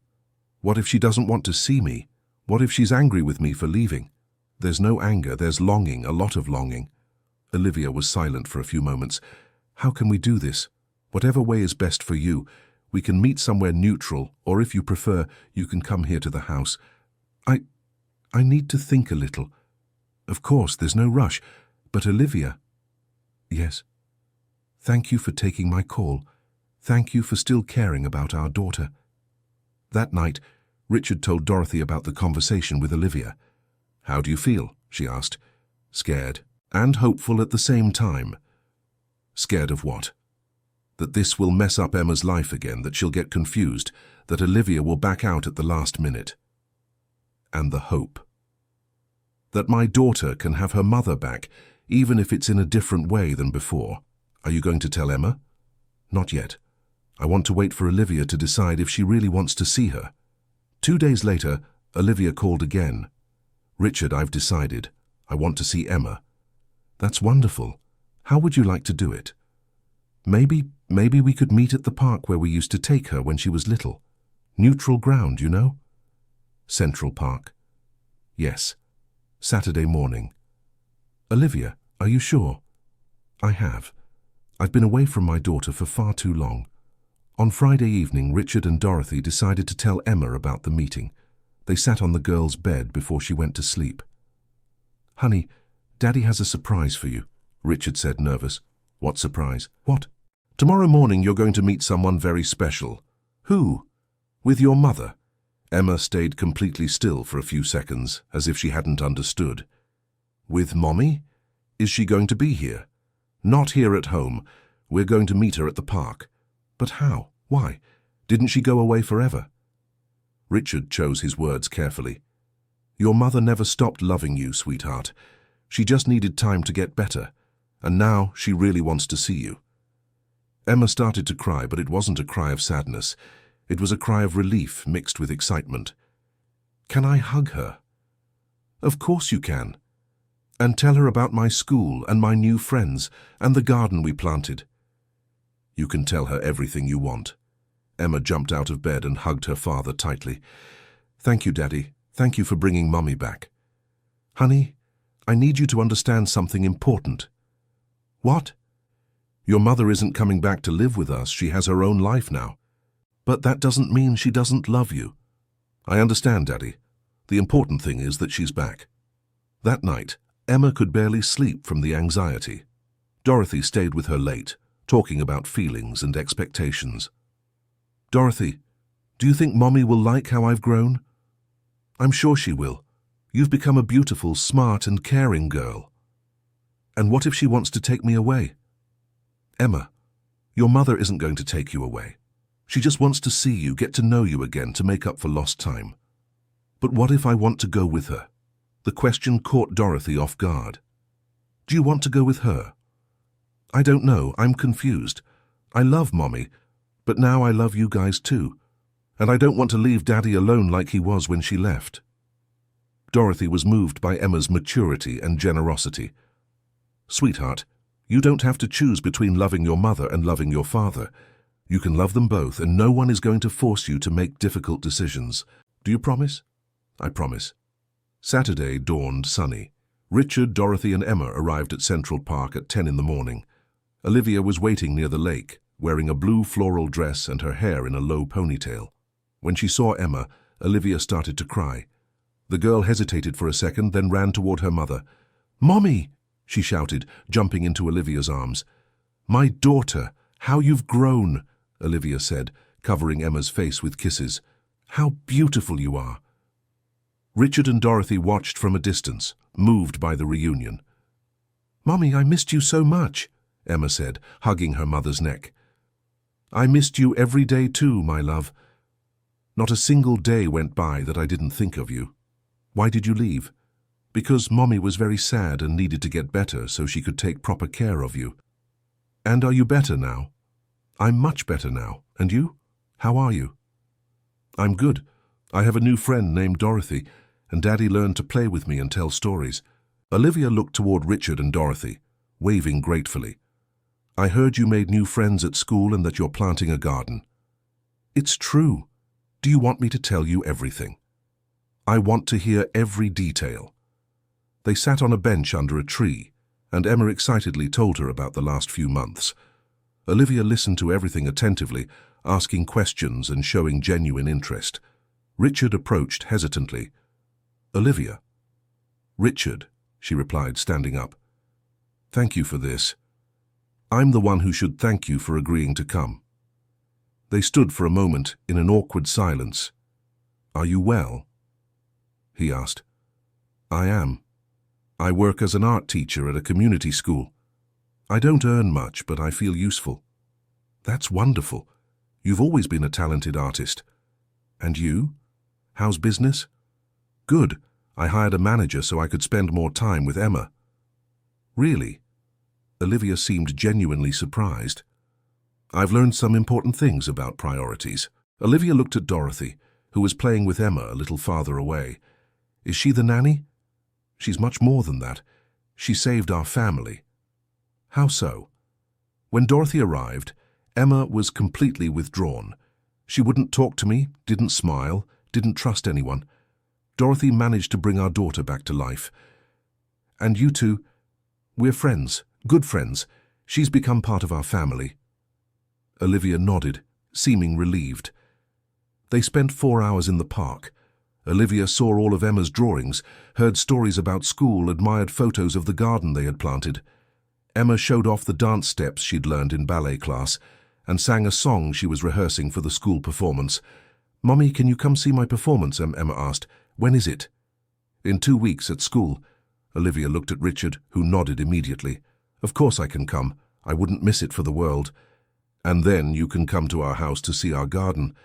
"What if she doesn't want to see me? What if she's angry with me for leaving?" "There's no anger, there's longing, a lot of longing." Olivia was silent for a few moments. "How can we do this? Whatever way is best for you. We can meet somewhere neutral, or if you prefer, you can come here to the house." I need to think a little." "Of course, there's no rush. But Olivia..." "Yes. Thank you for taking my call. Thank you for still caring about our daughter." That night, Richard told Dorothy about the conversation with Olivia. "How do you feel?" she asked. "Scared and hopeful at the same time." "Scared of what?" "That this will mess up Emma's life again, that she'll get confused, that Olivia will back out at the last minute." "And the hope?" "That my daughter can have her mother back, even if it's in a different way than before." "Are you going to tell Emma?" "Not yet. I want to wait for Olivia to decide if she really wants to see her." 2 days later, Olivia called again. "Richard, I've decided. I want to see Emma." "That's wonderful. How would you like to do it?" Maybe we could meet at the park where we used to take her when she was little. Neutral ground, you know?" "Central Park." "Yes. Saturday morning." "Olivia, are you sure?" "I have. I've been away from my daughter for far too long." On Friday evening, Richard and Dorothy decided to tell Emma about the meeting. They sat on the girl's bed before she went to sleep. "Honey, Daddy has a surprise for you," Richard said, nervous. "What surprise?" "What?" "Tomorrow morning you're going to meet someone very special." "Who?" "With your mother." Emma stayed completely still for a few seconds, as if she hadn't understood. "With Mommy? Is she going to be here?" "Not here at home. We're going to meet her at the park." "But how? Why? Didn't she go away forever?" Richard chose his words carefully. "Your mother never stopped loving you, sweetheart. She just needed time to get better, and now she really wants to see you." Emma started to cry, but it wasn't a cry of sadness. It was a cry of relief mixed with excitement. "Can I hug her?" "Of course you can. And tell her about my school and my new friends and the garden we planted." "You can tell her everything you want." Emma jumped out of bed and hugged her father tightly. "Thank you, Daddy. Thank you for bringing Mommy back." "Honey, I need you to understand something important." "What?" "Your mother isn't coming back to live with us. She has her own life now." "But that doesn't mean she doesn't love you." "I understand, Daddy. The important thing is that she's back." That night, Emma could barely sleep from the anxiety. Dorothy stayed with her late, talking about feelings and expectations. "Dorothy, do you think Mommy will like how I've grown?" "I'm sure she will. You've become a beautiful, smart and caring girl." "And what if she wants to take me away?" "Emma, your mother isn't going to take you away. She just wants to see you, get to know you again, to make up for lost time." "But what if I want to go with her?" The question caught Dorothy off guard. "Do you want to go with her?" "I don't know. I'm confused. I love Mommy, but now I love you guys too. And I don't want to leave Daddy alone like he was when she left." Dorothy was moved by Emma's maturity and generosity. "Sweetheart, you don't have to choose between loving your mother and loving your father. You can love them both, and no one is going to force you to make difficult decisions. Do you promise?" "I promise." Saturday dawned sunny. Richard, Dorothy and Emma arrived at Central Park at 10 in the morning. Olivia was waiting near the lake, wearing a blue floral dress and her hair in a low ponytail. When she saw Emma, Olivia started to cry. The girl hesitated for a second, then ran toward her mother. "Mommy!" she shouted, jumping into Olivia's arms. "My daughter, how you've grown," Olivia said, covering Emma's face with kisses. "How beautiful you are." Richard and Dorothy watched from a distance, moved by the reunion. "Mommy, I missed you so much," Emma said, hugging her mother's neck. "I missed you every day too, my love. Not a single day went by that I didn't think of you." "Why did you leave?" "Because Mommy was very sad and needed to get better so she could take proper care of you." "And are you better now?" "I'm much better now. And you? How are you?" "I'm good. I have a new friend named Dorothy, and Daddy learned to play with me and tell stories." Olivia looked toward Richard and Dorothy, waving gratefully. "I heard you made new friends at school and that you're planting a garden." "It's true. Do you want me to tell you everything?" "I want to hear every detail." They sat on a bench under a tree, and Emma excitedly told her about the last few months. Olivia listened to everything attentively, asking questions and showing genuine interest. Richard approached hesitantly. "Olivia." "Richard," she replied, standing up. "Thank you for this. I'm the one who should thank you for agreeing to come." They stood for a moment in an awkward silence. "Are you well?" he asked. "I am. I work as an art teacher at a community school. I don't earn much, but I feel useful." "That's wonderful. You've always been a talented artist. And you? How's business?" "Good. I hired a manager so I could spend more time with Emma." "Really?" Olivia seemed genuinely surprised. "I've learned some important things about priorities." Olivia looked at Dorothy, who was playing with Emma a little farther away. "Is she the nanny?" "She's much more than that. She saved our family." "How so?" When Dorothy arrived, Emma was completely withdrawn. She wouldn't talk to me, didn't smile, didn't trust anyone. Dorothy managed to bring our daughter back to life. "And you two? We're friends, good friends. She's become part of our family." Olivia nodded, seeming relieved. They spent 4 hours in the park. Olivia saw all of Emma's drawings, heard stories about school, admired photos of the garden they had planted. Emma showed off the dance steps she'd learned in ballet class and sang a song she was rehearsing for the school performance. "Mommy, can you come see my performance?" Emma asked. "When is it?" "In 2 weeks at school." Olivia looked at Richard, who nodded immediately. "Of course I can come. I wouldn't miss it for the world." "And then you can come to our house to see our garden."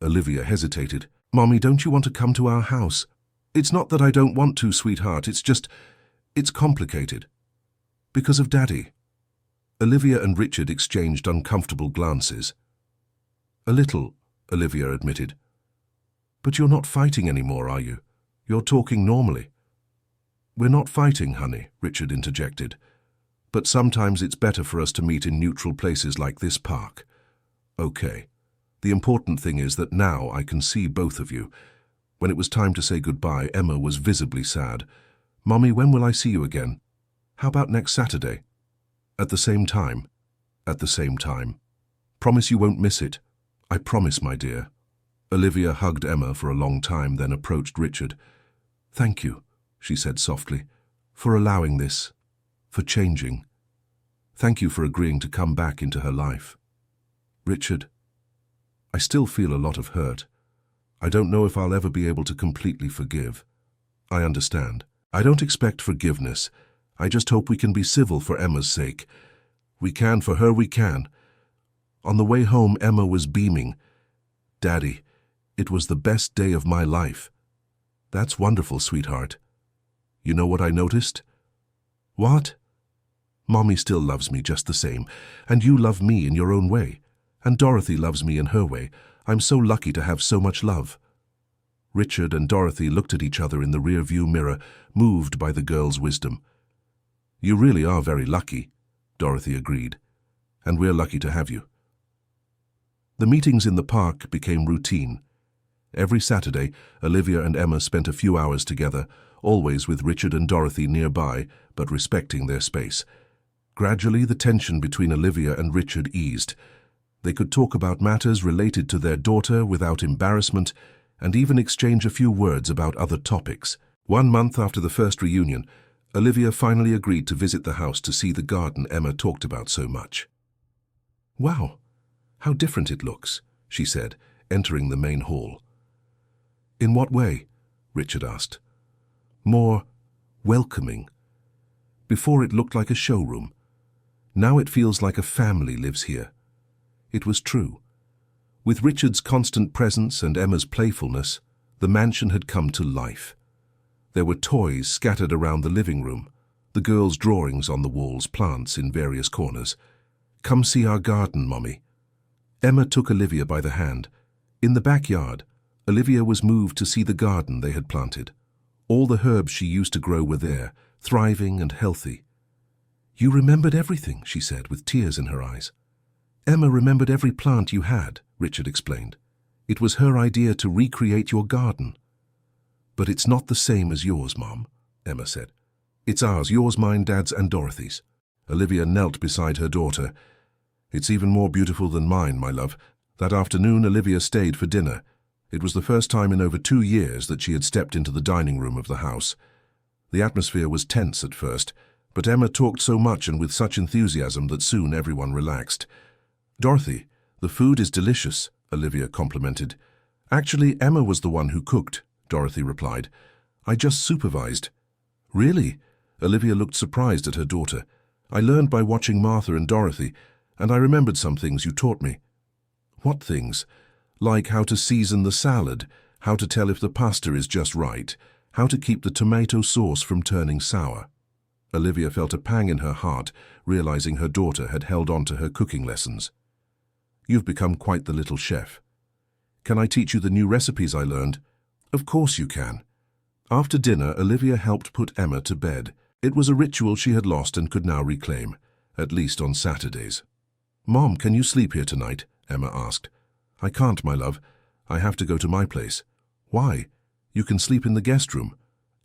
Olivia hesitated. "Mommy, don't you want to come to our house?" "It's not that I don't want to, sweetheart. It's complicated. Because of Daddy." Olivia and Richard exchanged uncomfortable glances. "A little," Olivia admitted. "But you're not fighting anymore, are you? You're talking normally." "We're not fighting, honey," Richard interjected. "But sometimes it's better for us to meet in neutral places like this park." "Okay. The important thing is that now I can see both of you." When it was time to say goodbye, Emma was visibly sad. "Mommy, when will I see you again?" "How about next Saturday?" "At the same time?" "At the same time." "Promise you won't miss it." "I promise, my dear." Olivia hugged Emma for a long time, then approached Richard. "Thank you," she said softly, "for allowing this, for changing. Thank you for agreeing to come back into her life." "Richard, I still feel a lot of hurt. I don't know if I'll ever be able to completely forgive." "I understand. I don't expect forgiveness. I just hope we can be civil for Emma's sake. We can, for her we can." On the way home, Emma was beaming. "Daddy, it was the best day of my life." "That's wonderful, sweetheart. You know what I noticed?" "What?" "Mommy still loves me just the same, and you love me in your own way, and Dorothy loves me in her way. I'm so lucky to have so much love." Richard and Dorothy looked at each other in the rear-view mirror, moved by the girl's wisdom. "You really are very lucky," Dorothy agreed, "and we're lucky to have you." The meetings in the park became routine. Every Saturday, Olivia and Emma spent a few hours together, always with Richard and Dorothy nearby, but respecting their space. Gradually, the tension between Olivia and Richard eased. They could talk about matters related to their daughter without embarrassment, and even exchange a few words about other topics. 1 month after the first reunion, Olivia finally agreed to visit the house to see the garden Emma talked about so much. "Wow, how different it looks," she said, entering the main hall. "In what way?" Richard asked. "More welcoming. Before it looked like a showroom. Now it feels like a family lives here." It was true. With Richard's constant presence and Emma's playfulness, the mansion had come to life. There were toys scattered around the living room, the girls' drawings on the walls, plants in various corners. "Come see our garden, Mommy." Emma took Olivia by the hand. In the backyard, Olivia was moved to see the garden they had planted. All the herbs she used to grow were there, thriving and healthy. "You remembered everything," she said, with tears in her eyes. "Emma remembered every plant you had," Richard explained. "It was her idea to recreate your garden." "But it's not the same as yours, Mom," Emma said. "It's ours, yours, mine, Dad's, and Dorothy's." Olivia knelt beside her daughter. "It's even more beautiful than mine, my love." That afternoon, Olivia stayed for dinner. It was the first time in over 2 years that she had stepped into the dining room of the house. The atmosphere was tense at first, but Emma talked so much and with such enthusiasm that soon everyone relaxed. "Dorothy, the food is delicious," Olivia complimented. Actually, Emma was the one who cooked, Dorothy replied. I just supervised. Really? Olivia looked surprised at her daughter. I learned by watching Martha and Dorothy, and I remembered some things you taught me. What things? Like how to season the salad, how to tell if the pasta is just right, how to keep the tomato sauce from turning sour. Olivia felt a pang in her heart, realizing her daughter had held on to her cooking lessons. You've become quite the little chef. Can I teach you the new recipes I learned? Of course you can. After dinner, Olivia helped put Emma to bed. It was a ritual she had lost and could now reclaim, at least on Saturdays. Mom, can you sleep here tonight? Emma asked. I can't, my love. I have to go to my place. Why? You can sleep in the guest room.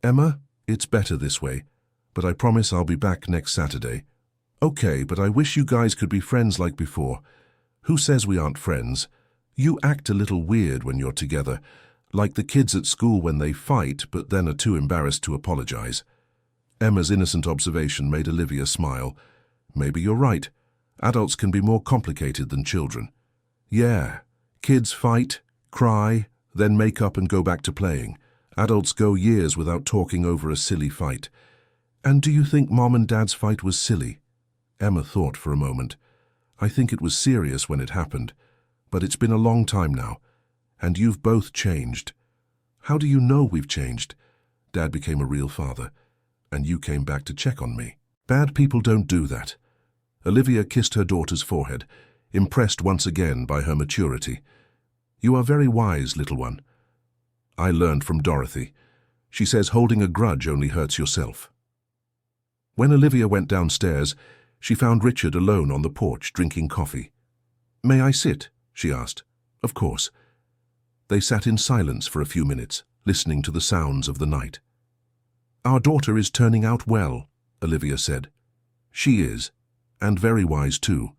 Emma, it's better this way, but I promise I'll be back next Saturday. Okay, but I wish you guys could be friends like before. Who says we aren't friends? You act a little weird when you're together, like the kids at school when they fight but then are too embarrassed to apologize. Emma's innocent observation made Olivia smile. Maybe you're right. Adults can be more complicated than children. Yeah, kids fight, cry, then make up and go back to playing. Adults go years without talking over a silly fight. And do you think Mom and Dad's fight was silly? Emma thought for a moment. I think it was serious when it happened, but it's been a long time now, and you've both changed. How do you know we've changed? Dad became a real father, and you came back to check on me. Bad people don't do that. Olivia kissed her daughter's forehead, impressed once again by her maturity. You are very wise, little one. I learned from Dorothy. She says holding a grudge only hurts yourself. When Olivia went downstairs, she found Richard alone on the porch drinking coffee. May I sit? She asked. Of course. They sat in silence for a few minutes, listening to the sounds of the night. Our daughter is turning out well, Olivia said. She is, and very wise too.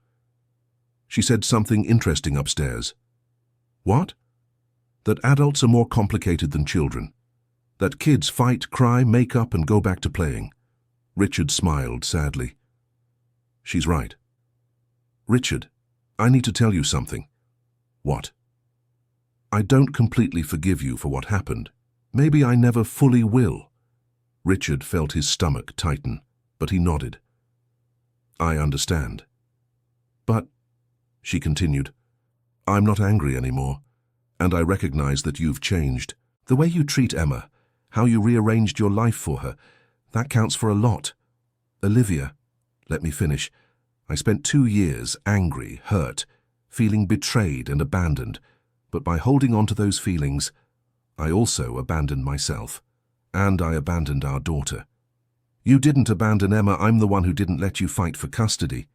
She said something interesting upstairs. What? That adults are more complicated than children. That kids fight, cry, make up, and go back to playing. Richard smiled sadly. She's right. Richard, I need to tell you something. What? I don't completely forgive you for what happened. Maybe I never fully will. Richard felt his stomach tighten, but he nodded. I understand. But, she continued, I'm not angry anymore, and I recognize that you've changed. The way you treat Emma, how you rearranged your life for her, that counts for a lot. Olivia, let me finish. I spent 2 years angry, hurt, feeling betrayed and abandoned, but by holding on to those feelings, I also abandoned myself, and I abandoned our daughter. You didn't abandon Emma, I'm the one who didn't let you fight for custody.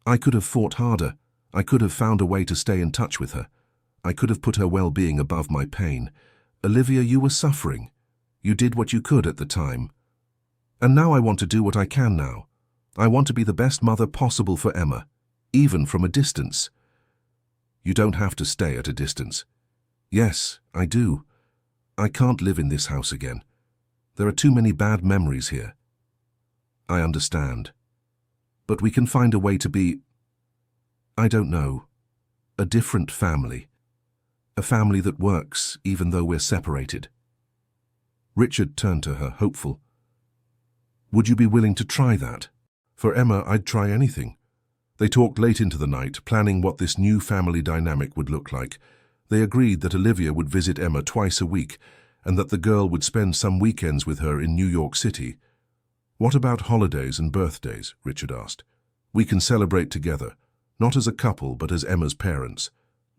I could have fought harder. I could have found a way to stay in touch with her. I could have put her well-being above my pain. Olivia, you were suffering. You did what you could at the time. And now I want to do what I can now. I want to be the best mother possible for Emma, even from a distance. You don't have to stay at a distance. Yes, I do. I can't live in this house again. There are too many bad memories here. I understand. But we can find a way to be, I don't know, a different family. A family that works even though we're separated. Richard turned to her, hopeful. Would you be willing to try that? For Emma, I'd try anything. They talked late into the night, planning what this new family dynamic would look like. They agreed that Olivia would visit Emma twice a week, and that the girl would spend some weekends with her in New York City. What about holidays and birthdays? Richard asked. We can celebrate together, not as a couple but as Emma's parents.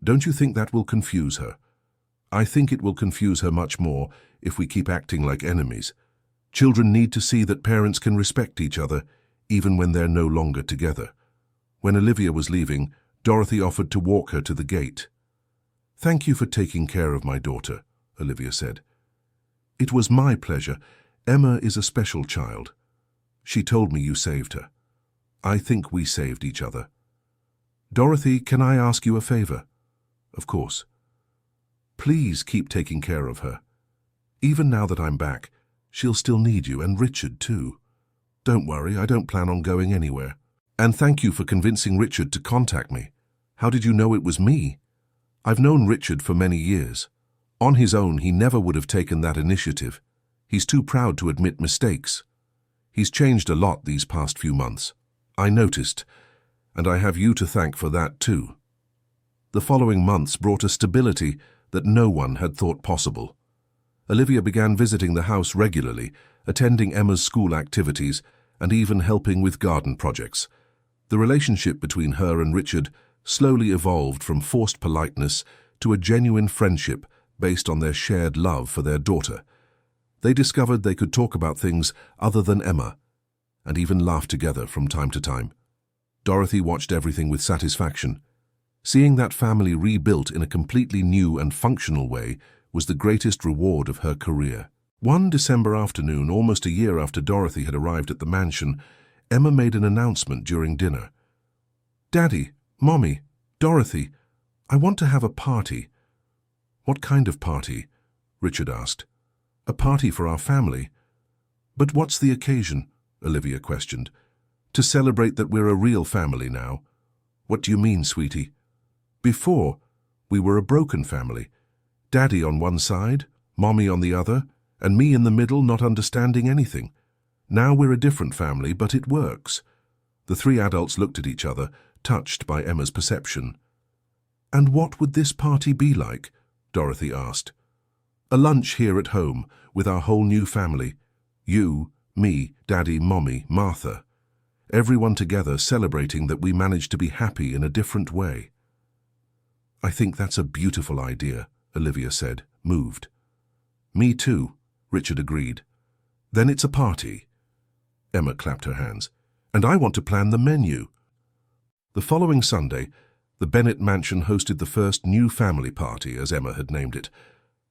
Don't you think that will confuse her? I think it will confuse her much more if we keep acting like enemies. Children need to see that parents can respect each other, even when they're no longer together. When Olivia was leaving, Dorothy offered to walk her to the gate. Thank you for taking care of my daughter, Olivia said. It was my pleasure. Emma is a special child. She told me you saved her. I think we saved each other. Dorothy, can I ask you a favor? Of course. Please keep taking care of her. Even now that I'm back, she'll still need you, and Richard too. Don't worry, I don't plan on going anywhere. And thank you for convincing Richard to contact me. How did you know it was me? I've known Richard for many years. On his own, he never would have taken that initiative. He's too proud to admit mistakes. He's changed a lot these past few months. I noticed, and I have you to thank for that too. The following months brought a stability that no one had thought possible. Olivia began visiting the house regularly, attending Emma's school activities, and even helping with garden projects. The relationship between her and Richard slowly evolved from forced politeness to a genuine friendship based on their shared love for their daughter. They discovered they could talk about things other than Emma, and even laugh together from time to time. Dorothy watched everything with satisfaction. Seeing that family rebuilt in a completely new and functional way was the greatest reward of her career. One December afternoon, almost a year after Dorothy had arrived at the mansion, Emma made an announcement during dinner. "Daddy, Mommy, Dorothy, I want to have a party." "What kind of party?" Richard asked. "A party for our family." "But what's the occasion?" Olivia questioned. "To celebrate that we're a real family now." "What do you mean, sweetie?" "Before, we were a broken family. Daddy on one side, Mommy on the other, and me in the middle not understanding anything. Now we're a different family, but it works." The three adults looked at each other, touched by Emma's perception. "And what would this party be like?" Dorothy asked. "A lunch here at home, with our whole new family. You, me, Daddy, Mommy, Martha. Everyone together celebrating that we managed to be happy in a different way." "I think that's a beautiful idea," Olivia said, moved. "Me too," Richard agreed. "Then it's a party." Emma clapped her hands. "And I want to plan the menu." The following Sunday, the Bennett mansion hosted the first new family party, as Emma had named it.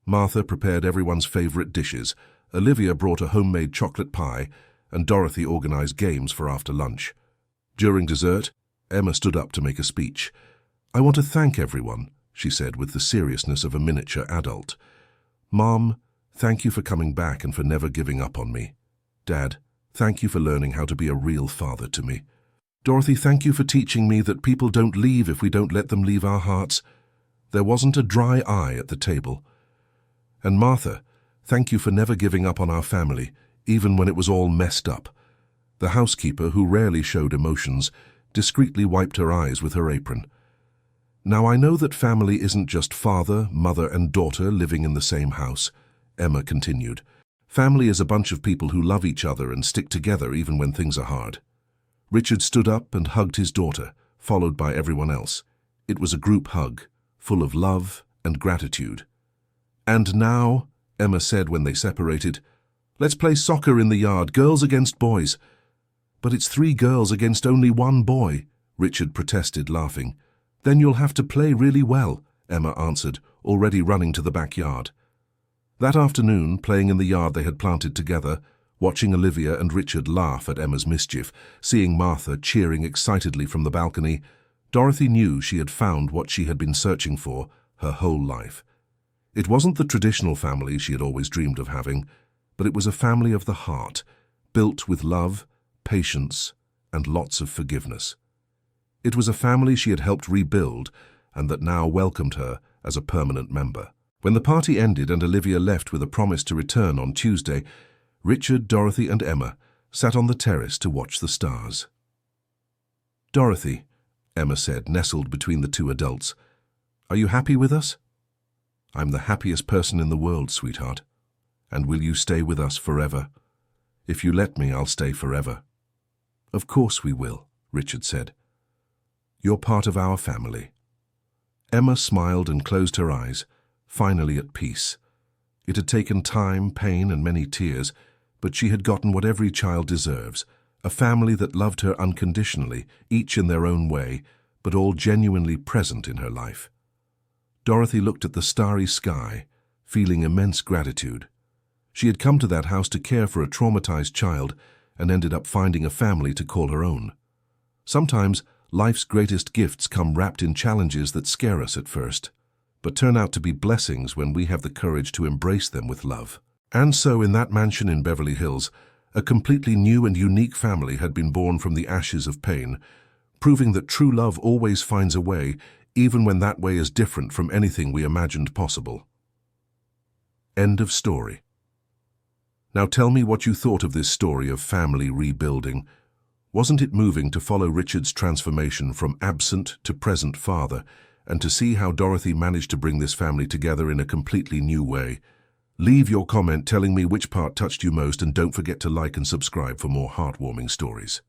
Martha prepared everyone's favorite dishes, Olivia brought a homemade chocolate pie, and Dorothy organized games for after lunch. During dessert, Emma stood up to make a speech. "I want to thank everyone," she said with the seriousness of a miniature adult. "Mom, thank you for coming back and for never giving up on me. Dad, thank you for learning how to be a real father to me. Dorothy, thank you for teaching me that people don't leave if we don't let them leave our hearts. There wasn't a dry eye at the table. And Martha, thank you for never giving up on our family, even when it was all messed up." The housekeeper, who rarely showed emotions, discreetly wiped her eyes with her apron. "Now I know that family isn't just father, mother, and daughter living in the same house," Emma continued. "Family is a bunch of people who love each other and stick together even when things are hard." Richard stood up and hugged his daughter, followed by everyone else. It was a group hug, full of love and gratitude. "And now," Emma said when they separated, "let's play soccer in the yard, girls against boys." "But it's 3 girls against only 1 boy," Richard protested, laughing. "Then you'll have to play really well," Emma answered, already running to the backyard. That afternoon, playing in the yard they had planted together, watching Olivia and Richard laugh at Emma's mischief, seeing Martha cheering excitedly from the balcony, Dorothy knew she had found what she had been searching for her whole life. It wasn't the traditional family she had always dreamed of having, but it was a family of the heart, built with love, patience, and lots of forgiveness. It was a family she had helped rebuild and that now welcomed her as a permanent member. When the party ended and Olivia left with a promise to return on Tuesday, Richard, Dorothy, and Emma sat on the terrace to watch the stars. "Dorothy," Emma said, nestled between the 2 adults, "are you happy with us?" "I'm the happiest person in the world, sweetheart. And will you stay with us forever?" "If you let me, I'll stay forever." "Of course we will," Richard said. "You're part of our family." Emma smiled and closed her eyes, finally at peace. It had taken time, pain, and many tears, but she had gotten what every child deserves, a family that loved her unconditionally, each in their own way, but all genuinely present in her life. Dorothy looked at the starry sky, feeling immense gratitude. She had come to that house to care for a traumatized child and ended up finding a family to call her own. Sometimes life's greatest gifts come wrapped in challenges that scare us at first, but turn out to be blessings when we have the courage to embrace them with love. And so in that mansion in Beverly Hills, a completely new and unique family had been born from the ashes of pain, proving that true love always finds a way, even when that way is different from anything we imagined possible. End of story. Now tell me what you thought of this story of family rebuilding. Wasn't it moving to follow Richard's transformation from absent to present father, and to see how Dorothy managed to bring this family together in a completely new way? Leave your comment telling me which part touched you most, and don't forget to like and subscribe for more heartwarming stories.